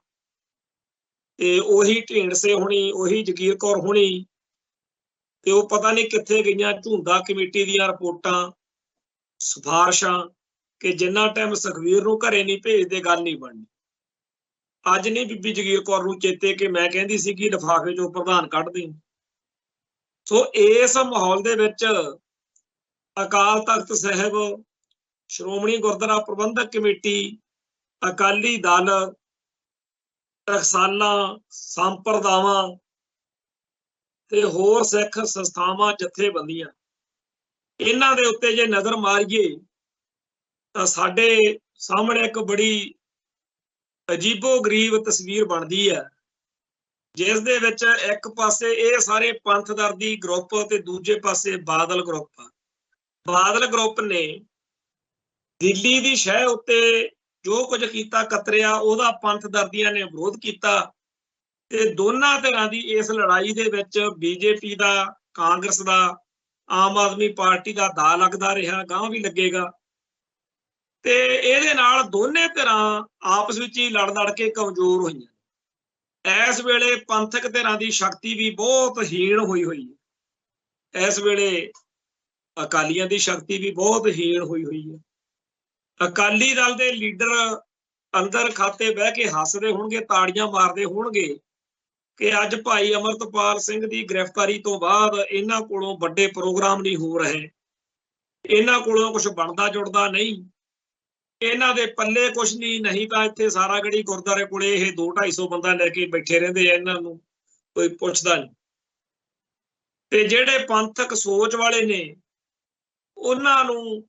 ਤੇ ਉਹੀ ਢੀਂਡਸੇ ਹੋਣੀ, ਉਹੀ ਜਗੀਰ ਕੌਰ ਹੋਣੀ ਤੇ ਉਹ ਪਤਾ ਨਹੀਂ ਕਿੱਥੇ ਗਈਆਂ ਝੁੰਦਾ ਕਮੇਟੀ ਦੀਆਂ ਰਿਪੋਰਟਾਂ, ਸਿਫਾਰਸ਼ਾਂ, ਕਿ ਜਿੰਨਾ ਟਾਈਮ ਸੁਖਬੀਰ ਨੂੰ ਘਰੇ ਨਹੀਂ ਭੇਜਦੇ ਗੱਲ ਨਹੀਂ ਬਣਨੀ। ਅੱਜ ਨਹੀਂ ਬੀਬੀ ਜਗੀਰ ਕੌਰ ਨੂੰ ਚੇਤੇ ਕਿ ਮੈਂ ਕਹਿੰਦੀ ਸੀ ਕਿ ਲਿਫਾਫੇ ਚੋਂ ਪ੍ਰਧਾਨ ਕੱਢ ਦੇ। ਸੋ ਇਸ ਮਾਹੌਲ ਦੇ ਵਿੱਚ ਅਕਾਲ ਤਖਤ ਸਾਹਿਬ, ਸ਼੍ਰੋਮਣੀ ਗੁਰਦੁਆਰਾ ਪ੍ਰਬੰਧਕ ਕਮੇਟੀ, ਅਕਾਲੀ ਦਲ, ਟਕਸਾਲਾਂ, ਸੰਪਰਦਾਵਾਂ ਤੇ ਹੋਰ ਸਿੱਖ ਸੰਸਥਾਵਾਂ, ਜਥੇਬੰਦੀਆਂ, ਇਹਨਾਂ ਦੇ ਉੱਤੇ ਜੇ ਨਜ਼ਰ ਮਾਰੀਏ ਤਾਂ ਸਾਡੇ ਸਾਹਮਣੇ ਇੱਕ ਬੜੀ ਅਜੀਬੋ ਗਰੀਬ ਤਸਵੀਰ ਬਣਦੀ ਹੈ, ਜਿਸ ਦੇ ਵਿੱਚ ਇੱਕ ਪਾਸੇ ਇਹ ਸਾਰੇ ਪੰਥਦਰਦੀ ਗਰੁੱਪ ਤੇ ਦੂਜੇ ਪਾਸੇ ਬਾਦਲ ਗਰੁੱਪ। ਬਾਦਲ ਗਰੁੱਪ ਨੇ ਦਿੱਲੀ ਦੀ ਸ਼ਹਿ ਉੱਤੇ ਜੋ ਕੁਝ ਕੀਤਾ ਕਤਰਿਆ, ਉਹਦਾ ਪੰਥਦਰਦੀਆਂ ਨੇ ਵਿਰੋਧ ਕੀਤਾ ਤੇ ਦੋਨਾਂ ਧਿਰਾਂ ਦੀ ਇਸ ਲੜਾਈ ਦੇ ਵਿੱਚ ਬੀਜੇਪੀ ਦਾ, ਕਾਂਗਰਸ ਦਾ, ਆਮ ਆਦਮੀ ਪਾਰਟੀ ਦਾ ਦਾ ਲੱਗਦਾ ਰਿਹਾ, ਗਾਂਹ ਵੀ ਲੱਗੇਗਾ। ਤੇ ਇਹਦੇ ਨਾਲ ਦੋਨੇ ਧਿਰਾਂ ਆਪਸ ਵਿੱਚ ਹੀ ਲੜ ਕੇ ਕਮਜ਼ੋਰ ਹੋਈਆਂ। ਇਸ ਵੇਲੇ ਪੰਥਕ ਧਿਰਾਂ ਦੀ ਸ਼ਕਤੀ ਵੀ ਬਹੁਤ ਹੀਣ ਹੋਈ ਹੈ। ਇਸ ਵੇਲੇ ਅਕਾਲੀਆਂ ਦੀ ਸ਼ਕਤੀ ਵੀ ਬਹੁਤ ਹੀਣ ਹੋਈ ਹੈ। ਅਕਾਲੀ ਦਲ ਦੇ ਲੀਡਰ ਅੰਦਰ ਖਾਤੇ ਬਹਿ ਕੇ ਹੱਸਦੇ ਹੋਣਗੇ, ਤਾੜੀਆਂ ਮਾਰਦੇ ਹੋਣਗੇ ਕਿ ਅੱਜ ਭਾਈ ਅਮਰਤਪਾਲ ਸਿੰਘ ਦੀ ਗ੍ਰਿਫਤਾਰੀ ਤੋਂ ਬਾਅਦ ਇਹਨਾਂ ਕੋਲੋਂ ਵੱਡੇ ਪ੍ਰੋਗਰਾਮ ਨਹੀਂ ਹੋ ਰਹੇ, ਇਹਨਾਂ ਕੋਲੋਂ ਕੁਝ ਬਣਦਾ ਜੁੜਦਾ ਨਹੀਂ, ਇਹਨਾਂ ਦੇ ਪੱਲੇ ਕੁਛ ਨਹੀਂ ਤਾਂ ਇੱਥੇ ਸਾਰਾਗੜ੍ਹੀ ਗੁਰਦੁਆਰੇ ਕੋਲੇ ਇਹ 200-250 ਬੰਦਾ ਲੈ ਕੇ ਬੈਠੇ ਰਹਿੰਦੇ ਆ, ਇਹਨਾਂ ਨੂੰ ਕੋਈ ਪੁੱਛਦਾ ਨਹੀਂ। ਤੇ ਜਿਹੜੇ ਪੰਥਕ ਸੋਚ ਵਾਲੇ ਨੇ ਉਹਨਾਂ ਨੂੰ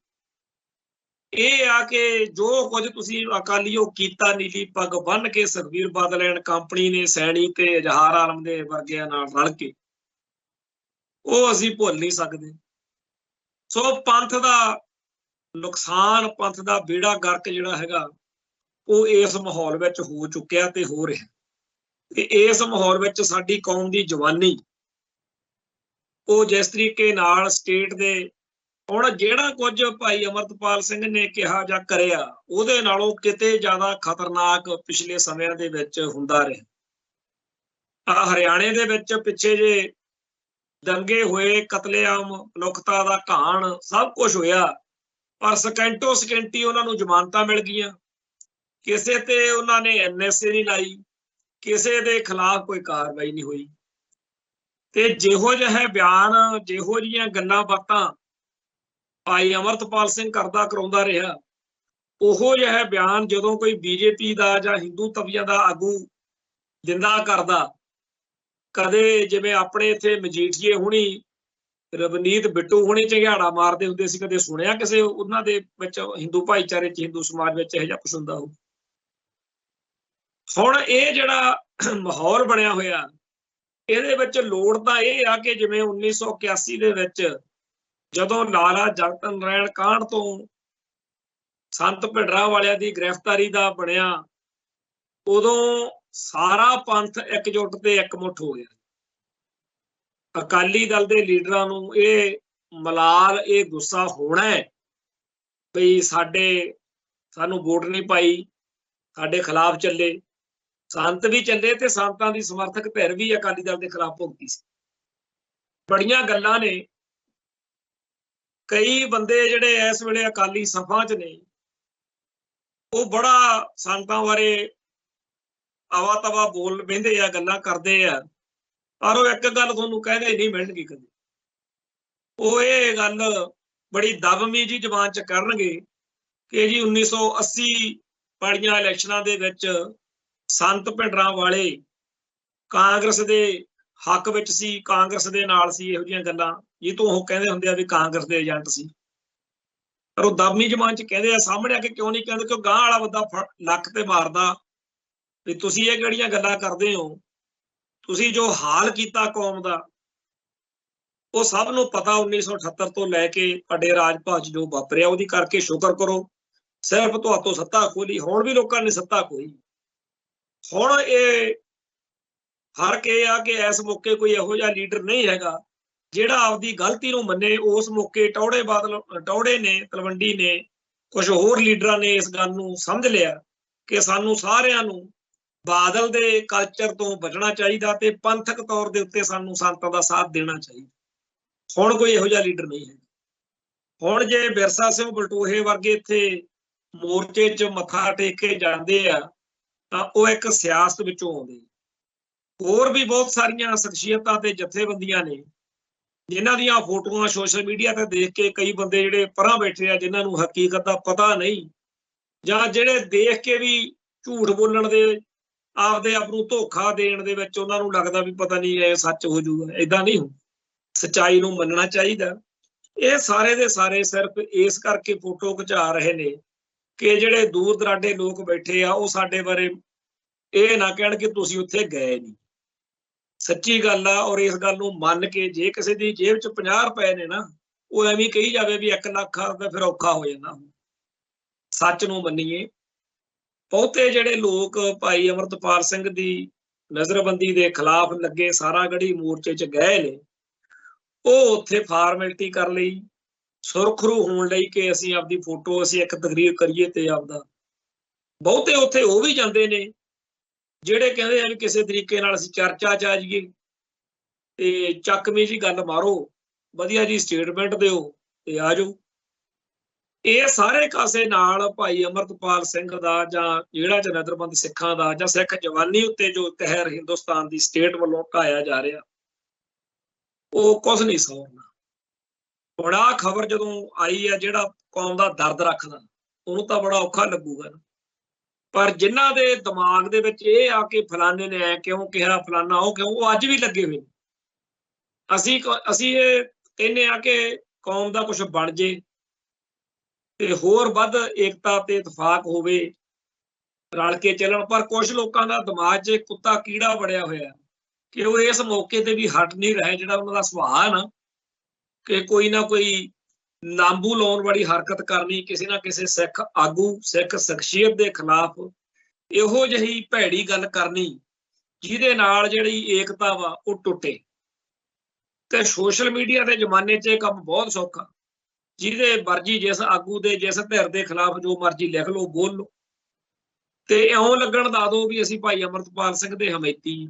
ਇਹ ਆ ਕਿ ਜੋ ਕੁਝ ਤੁਸੀਂ ਅਕਾਲੀਓ ਕੀਤਾ, ਨੀਲੀ ਪੱਗ ਬੰਨ੍ਹ ਕੇ ਸੁਖਬੀਰ ਬਾਦਲ ਐਂਡ ਕੰਪਨੀ ਨੇ, ਸੈਣੀ ਤੇ ਇਜ਼ਹਾਰ ਆਲਮ ਦੇ ਵਰਗਿਆਂ ਨਾਲ ਰਲ ਕੇ, ਉਹ ਅਸੀਂ ਭੁੱਲ ਨਹੀਂ ਸਕਦੇ। ਸੋ ਪੰਥ ਦਾ ਨੁਕਸਾਨ, ਪੰਥ ਦਾ ਬੇੜਾ ਗਰਕ ਜਿਹੜਾ ਹੈਗਾ ਉਹ ਇਸ ਮਾਹੌਲ ਵਿੱਚ ਹੋ ਚੁੱਕਿਆ ਤੇ ਹੋ ਰਿਹਾ। ਤੇ ਇਸ ਮਾਹੌਲ ਵਿੱਚ ਸਾਡੀ ਕੌਮ ਦੀ ਜਵਾਨੀ, ਉਹ ਜਿਸ ਤਰੀਕੇ ਨਾਲ ਸਟੇਟ ਦੇ, ਹੁਣ ਜਿਹੜਾ ਕੁਝ ਭਾਈ ਅਮਰਤਪਾਲ ਸਿੰਘ ਨੇ ਕਿਹਾ ਜਾਂ ਕਰਿਆ, ਉਹਦੇ ਨਾਲੋਂ ਕਿਤੇ ਜ਼ਿਆਦਾ ਖਤਰਨਾਕ ਪਿਛਲੇ ਸਮਿਆਂ ਦੇ ਵਿੱਚ ਹੁੰਦਾ ਰਿਹਾ। ਹਰਿਆਣੇ ਦੇ ਵਿੱਚ ਪਿੱਛੇ ਜੇ ਦੰਗੇ ਹੋਏ, ਕਤਲੇਆਮ, ਮਨੁੱਖਤਾ ਦਾ ਘਾਣ, ਸਭ ਕੁਝ ਹੋਇਆ, ਪਰ ਸਕਿੰਟੋ ਸਕਿੰਟੀ ਉਹਨਾਂ ਨੂੰ ਜ਼ਮਾਨਤਾਂ ਮਿਲ ਗਈਆਂ। ਕਿਸੇ ਤੇ ਉਹਨਾਂ ਨੇ NSA ਨਹੀਂ ਲਾਈ, ਕਿਸੇ ਦੇ ਖਿਲਾਫ ਕੋਈ ਕਾਰਵਾਈ ਨਹੀਂ ਹੋਈ। ਤੇ ਜਿਹੋ ਜਿਹੇ ਬਿਆਨ, ਜਿਹੋ ਜਿਹੀਆਂ ਗੱਲਾਂ ਬਾਤਾਂ ਭਾਈ ਅਮਰਤਪਾਲ ਸਿੰਘ ਕਰਾਉਂਦਾ ਰਿਹਾ, ਉਹੋ ਜਿਹਾ ਬਿਆਨ ਜਦੋਂ ਕੋਈ ਬੀਜੇਪੀ ਦਾ ਜਾਂ ਹਿੰਦੂ ਤਵੀਆਂ ਦਾ ਆਗੂ ਦਿੰਦਾ ਕਰਦਾ, ਕਦੇ ਜਿਵੇਂ ਆਪਣੇ ਇੱਥੇ ਮਜੀਠੀਏ ਹੁਣੀ, ਰਵਨੀਤ ਬਿੱਟੂ ਹੁਣੀ ਝੰਗਿਆੜਾ ਮਾਰਦੇ ਹੁੰਦੇ ਸੀ, ਕਦੇ ਸੁਣਿਆ ਕਿਸੇ ਉਹਨਾਂ ਦੇ ਵਿੱਚ ਹਿੰਦੂ ਭਾਈਚਾਰੇ 'ਚ, ਹਿੰਦੂ ਸਮਾਜ ਵਿੱਚ ਇਹੋ ਜਿਹਾ ਕੁਛ ਹੁੰਦਾ ਹੋ? ਹੁਣ ਇਹ ਜਿਹੜਾ ਮਾਹੌਲ ਬਣਿਆ ਹੋਇਆ, ਇਹਦੇ ਵਿੱਚ ਲੋੜ ਤਾਂ ਇਹ ਆ ਕਿ ਜਿਵੇਂ 1981 ਦੇ ਵਿੱਚ ਜਦੋਂ ਲਾਲਾ ਜਗਤ ਨਾਰਾਇਣ ਕਾਂਡ ਤੋਂ ਸੰਤ ਭਿੰਡਰਾਂਵਾਲਿਆਂ ਦੀ ਗ੍ਰਿਫਤਾਰੀ ਦਾ ਬਣਿਆ, ਉਦੋਂ ਸਾਰਾ ਪੰਥ ਇਕਜੁੱਟ ਤੇ ਇਕਮੁੱਠ ਹੋ ਗਿਆ। ਅਕਾਲੀ ਦਲ ਦੇ ਲੀਡਰਾਂ ਨੂੰ ਇਹ ਮਲਾਲ, ਇਹ ਗੁੱਸਾ ਹੋਣਾ ਹੈ ਬਈ ਸਾਨੂੰ ਵੋਟ ਨਹੀਂ ਪਾਈ, ਸਾਡੇ ਖਿਲਾਫ ਚੱਲੇ। ਸੰਤ ਵੀ ਚੱਲੇ ਤੇ ਸੰਤਾਂ ਦੀ ਸਮਰਥਕ ਧਿਰ ਵੀ ਅਕਾਲੀ ਦਲ ਦੇ ਖਿਲਾਫ ਭੁਗਤੀ ਸੀ। ਬੜੀਆਂ ਗੱਲਾਂ ਨੇ। ਕਈ ਬੰਦੇ ਜਿਹੜੇ ਇਸ ਵੇਲੇ ਅਕਾਲੀ ਸਭਾ 'ਚ ਨੇ, ਉਹ ਬੜਾ ਸੰਤਾਂ ਬਾਰੇ ਆਵਾ ਤਵਾ ਬੋਲ ਬਹਿੰਦੇ ਆ, ਗੱਲਾਂ ਕਰਦੇ ਆ, ਪਰ ਉਹ ਇੱਕ ਗੱਲ ਤੁਹਾਨੂੰ ਕਹਿੰਦੇ ਨਹੀਂ ਮਿਲਣਗੀ ਕਦੇ। ਉਹ ਇਹ ਗੱਲ ਬੜੀ ਦਬਮੀ ਜੀ ਜ਼ਬਾਨ 'ਚ ਕਰਨਗੇ ਕਿ ਜੀ 1980 ਵਾਲੀਆਂ ਇਲੈਕਸ਼ਨਾਂ ਦੇ ਵਿੱਚ ਸੰਤ ਭਿੰਡਰਾਂਵਾਲੇ ਕਾਂਗਰਸ ਦੇ ਹੱਕ ਵਿੱਚ ਸੀ, ਕਾਂਗਰਸ ਦੇ ਨਾਲ ਸੀ, ਇਹੋ ਜਿਹੀਆਂ ਗੱਲਾਂ ਇਹ ਤੋਂ ਉਹ ਕਹਿੰਦੇ ਹੁੰਦੇ ਆ ਵੀ ਕਾਂਗਰਸ ਦੇ ਏਜੰਟ ਸੀ। ਪਰ ਉਹ ਦਬਮੀ ਜ਼ਬਾਨ 'ਚ ਕਹਿੰਦੇ ਆ, ਸਾਹਮਣੇ ਆ ਕੇ ਕਿਉਂ ਨਹੀਂ ਕਹਿੰਦੇ? ਕਿਉਂ ਗਾਂਹ ਵਾਲਾ ਬੰਦਾ ਲੱਕ ਤੇ ਮਾਰਦਾ ਵੀ ਤੁਸੀਂ ਇਹ ਕਿਹੜੀਆਂ ਗੱਲਾਂ ਕਰਦੇ ਹੋ? ਤੁਸੀਂ ਜੋ ਹਾਲ ਕੀਤਾ ਕੌਮ ਦਾ, ਉਹ ਸਭ ਨੂੰ ਪਤਾ। 1978 ਤੋਂ ਲੈ ਕੇ ਵੱਡੇ ਰਾਜ ਭਾਗ 'ਚ ਜੋ ਵਾਪਰਿਆ, ਉਹਦੀ ਕਰਕੇ ਸ਼ੁਕਰ ਕਰੋ ਸਿਰਫ ਤੁਹਾਤੋਂ ਸੱਤਾ ਖੋਲੀ। ਹੁਣ ਵੀ ਲੋਕਾਂ ਨੇ ਸੱਤਾ ਖੋਈ। ਹੁਣ ਇਹ ਫਰਕ ਇਹ ਆ ਕਿ ਇਸ ਮੌਕੇ ਕੋਈ ਇਹੋ ਜਿਹਾ ਲੀਡਰ ਨਹੀਂ ਹੈਗਾ ਜਿਹੜਾ ਆਪਦੀ ਗਲਤੀ ਨੂੰ ਮੰਨੇ। ਉਸ ਮੌਕੇ ਟੌੜੇ ਨੇ, ਤਲਵੰਡੀ ਨੇ, ਕੁਝ ਹੋਰ ਲੀਡਰਾਂ ਨੇ ਇਸ ਗੱਲ ਨੂੰ ਸਮਝ ਲਿਆ ਕਿ ਸਾਨੂੰ ਸਾਰਿਆਂ ਨੂੰ ਬਾਦਲ ਦੇ ਕਲਚਰ ਤੋਂ ਬਚਣਾ ਚਾਹੀਦਾ ਤੇ ਪੰਥਕ ਤੌਰ ਦੇ ਉੱਤੇ ਸਾਨੂੰ ਸੰਤਾਂ ਦਾ ਸਾਥ ਦੇਣਾ ਚਾਹੀਦਾ। ਹੁਣ ਕੋਈ ਇਹੋ ਜਿਹਾ ਲੀਡਰ ਨਹੀਂ ਹੈ। ਹੁਣ ਜੇ ਬਿਰਸਾ ਸਿੰਘ ਬਲਟੋਹੇ ਵਰਗੇ ਇੱਥੇ ਮੋਰਚੇ 'ਚ ਮੱਥਾ ਟੇਕ ਕੇ ਜਾਂਦੇ ਆ ਤਾਂ ਉਹ ਇੱਕ ਸਿਆਸਤ ਵਿੱਚੋਂ ਆਉਂਦੇ। ਹੋਰ ਵੀ ਬਹੁਤ ਸਾਰੀਆਂ ਸ਼ਖਸੀਅਤਾਂ ਤੇ ਜਥੇਬੰਦੀਆਂ ਨੇ ਜਿਨ੍ਹਾਂ ਦੀਆਂ ਫੋਟੋਆਂ ਸੋਸ਼ਲ ਮੀਡੀਆ ਤੇ ਦੇਖ ਕੇ ਕਈ ਬੰਦੇ ਜਿਹੜੇ ਪਰਾਂ ਬੈਠੇ ਆ, ਜਿਨ੍ਹਾਂ ਨੂੰ ਹਕੀਕਤ ਦਾ ਪਤਾ ਨਹੀਂ, ਜਾਂ ਜਿਹੜੇ ਦੇਖ ਕੇ ਵੀ ਝੂਠ ਬੋਲਣ ਦੇ, ਆਪਦੇ ਆਪ ਨੂੰ ਧੋਖਾ ਦੇਣ ਦੇ ਵਿੱਚ ਉਹਨਾਂ ਨੂੰ ਲੱਗਦਾ ਵੀ ਪਤਾ ਨਹੀਂ ਇਹ ਸੱਚ ਹੋ ਜਾਊਗਾ। ਏਦਾਂ ਨਹੀਂ ਹੋ, ਸੱਚਾਈ ਨੂੰ ਮੰਨਣਾ ਚਾਹੀਦਾ। ਇਹ ਸਾਰੇ ਦੇ ਸਾਰੇ ਸਿਰਫ ਇਸ ਕਰਕੇ ਫੋਟੋ ਖਿਚਾ ਰਹੇ ਨੇ ਕਿ ਜਿਹੜੇ ਦੂਰ ਦਰਾਡੇ ਲੋਕ ਬੈਠੇ ਆ ਉਹ ਸਾਡੇ ਬਾਰੇ ਇਹ ਨਾ ਕਹਿਣ ਕਿ ਤੁਸੀਂ ਉੱਥੇ ਗਏ ਨਹੀਂ। ਸੱਚੀ ਗੱਲ ਆ। ਔਰ ਇਸ ਗੱਲ ਨੂੰ ਮੰਨ ਕੇ ਜੇ ਕਿਸੇ ਦੀ ਜੇਬ 'ਚ 50 ਰੁਪਏ ਨੇ ਨਾ, ਉਹ ਐਵੇਂ ਕਹੀ ਜਾਵੇ ਵੀ 1 ਲੱਖ ਆ ਤਾਂ ਫਿਰ ਔਖਾ ਹੋ ਜਾਂਦਾ। ਸੱਚ ਨੂੰ ਮੰਨੀਏ। ਬਹੁਤੇ ਜਿਹੜੇ ਲੋਕ ਭਾਈ ਅਮਰਤਪਾਲ ਸਿੰਘ ਦੀ ਨਜ਼ਰਬੰਦੀ ਦੇ ਖਿਲਾਫ ਲੱਗੇ ਸਾਰਾਗੜ੍ਹੀ ਮੋਰਚੇ 'ਚ ਗਏ ਨੇ, ਉਹ ਉੱਥੇ ਫਾਰਮੈਲਿਟੀ ਕਰ ਲਈ, ਸੁਰਖਰੂ ਹੋਣ ਲਈ ਕਿ ਅਸੀਂ ਆਪਦੀ ਫੋਟੋ, ਅਸੀਂ ਇੱਕ ਤਕਰੀਰ ਕਰੀਏ ਤੇ ਆਪਦਾ। ਬਹੁਤੇ ਉੱਥੇ ਉਹ ਵੀ ਜਾਂਦੇ ਨੇ ਜਿਹੜੇ ਕਹਿੰਦੇ ਆ ਵੀ ਕਿਸੇ ਤਰੀਕੇ ਨਾਲ ਅਸੀਂ ਚਰਚਾ 'ਚ ਆ ਜਾਈਏ ਤੇ ਚੱਕਵੀਂ ਜੀ ਗੱਲ ਮਾਰੋ, ਵਧੀਆ ਜੀ ਸਟੇਟਮੈਂਟ ਦਿਓ ਤੇ ਆ ਜਾਓ। ਇਹ ਸਾਰੇ ਕਾਸੇ ਨਾਲ ਭਾਈ ਅਮਰਤਪਾਲ ਸਿੰਘ ਦਾ ਜਾਂ ਜਿਹੜਾ ਜਥੇਬੰਦ ਸਿੱਖਾਂ ਦਾ ਜਾਂ ਸਿੱਖ ਜਵਾਨੀ ਉੱਤੇ ਜੋ ਕਹਿਰ ਹਿੰਦੁਸਤਾਨ ਦੀ ਸਟੇਟ ਵੱਲੋਂ ਢਾਇਆ ਜਾ ਰਿਹਾ, ਉਹ ਕੁਝ ਨਹੀਂ ਸੌਰਨਾ। ਬੜਾ ਖਬਰ ਜਦੋਂ ਆਈ ਆ, ਜਿਹੜਾ ਕੌਮ ਦਾ ਦਰਦ ਰੱਖਦਾ ਉਹਨੂੰ ਤਾਂ ਬੜਾ ਔਖਾ ਲੱਗੂਗਾ। ਪਰ ਜਿਨ੍ਹਾਂ ਦੇ ਦਿਮਾਗ ਦੇ ਵਿੱਚ ਇਹ ਆ ਕਿ ਫਲਾਣੇ ਨੇ ਐ ਕਿਉਂ ਕਿਹਾ, ਫਲਾਣਾ ਉਹ ਕਿਉਂ, ਉਹ ਅੱਜ ਵੀ ਲੱਗੇ ਹੋਏ। ਅਸੀਂ ਇਹ ਕਹਿੰਦੇ ਆ ਕਿ ਕੌਮ ਦਾ ਕੁਝ ਬਣ ਜੇ ਤੇ ਹੋਰ ਵੱਧ ਏਕਤਾ ਤੇ ਇਤਫਾਕ ਹੋਵੇ, ਰਲ ਕੇ ਚੱਲਣ। ਪਰ ਕੁਝ ਲੋਕਾਂ ਦਾ ਦਿਮਾਗ 'ਚ ਕੁੱਤਾ ਕੀੜਾ ਵੜਿਆ ਹੋਇਆ ਕਿ ਉਹ ਇਸ ਮੌਕੇ ਤੇ ਵੀ ਹਟ ਨਹੀਂ ਰਹੇ। ਜਿਹੜਾ ਉਹਨਾਂ ਦਾ ਸੁਭਾਅ ਨਾ ਕਿ ਕੋਈ ਨਾ ਕੋਈ ਲਾਂਬੂ ਲਾਉਣ ਵਾਲੀ ਹਰਕਤ ਕਰਨੀ, ਕਿਸੇ ਨਾ ਕਿਸੇ ਸਿੱਖ ਆਗੂ, ਸਿੱਖ ਸ਼ਖਸੀਅਤ ਦੇ ਖਿਲਾਫ ਇਹੋ ਜਿਹੀ ਭੈੜੀ ਗੱਲ ਕਰਨੀ ਜਿਹਦੇ ਨਾਲ ਜਿਹੜੀ ਏਕਤਾ ਵਾ ਉਹ ਟੁੱਟੇ। ਤੇ ਸੋਸ਼ਲ ਮੀਡੀਆ ਦੇ ਜ਼ਮਾਨੇ 'ਚ ਇਹ ਕੰਮ ਬਹੁਤ ਸੌਖਾ, ਜਿਹਦੇ ਮਰਜ਼ੀ ਜਿਸ ਆਗੂ ਦੇ, ਜਿਸ ਧਿਰ ਦੇ ਖਿਲਾਫ ਜੋ ਮਰਜ਼ੀ ਲਿਖ ਲਓ, ਬੋਲ ਲਓ ਤੇ ਇਉਂ ਲੱਗਣ ਦਾ ਦਿਓ ਵੀ ਅਸੀਂ ਭਾਈ ਅਮਰਤਪਾਲ ਸਿੰਘ ਦੇ ਹਮੈਤੀ।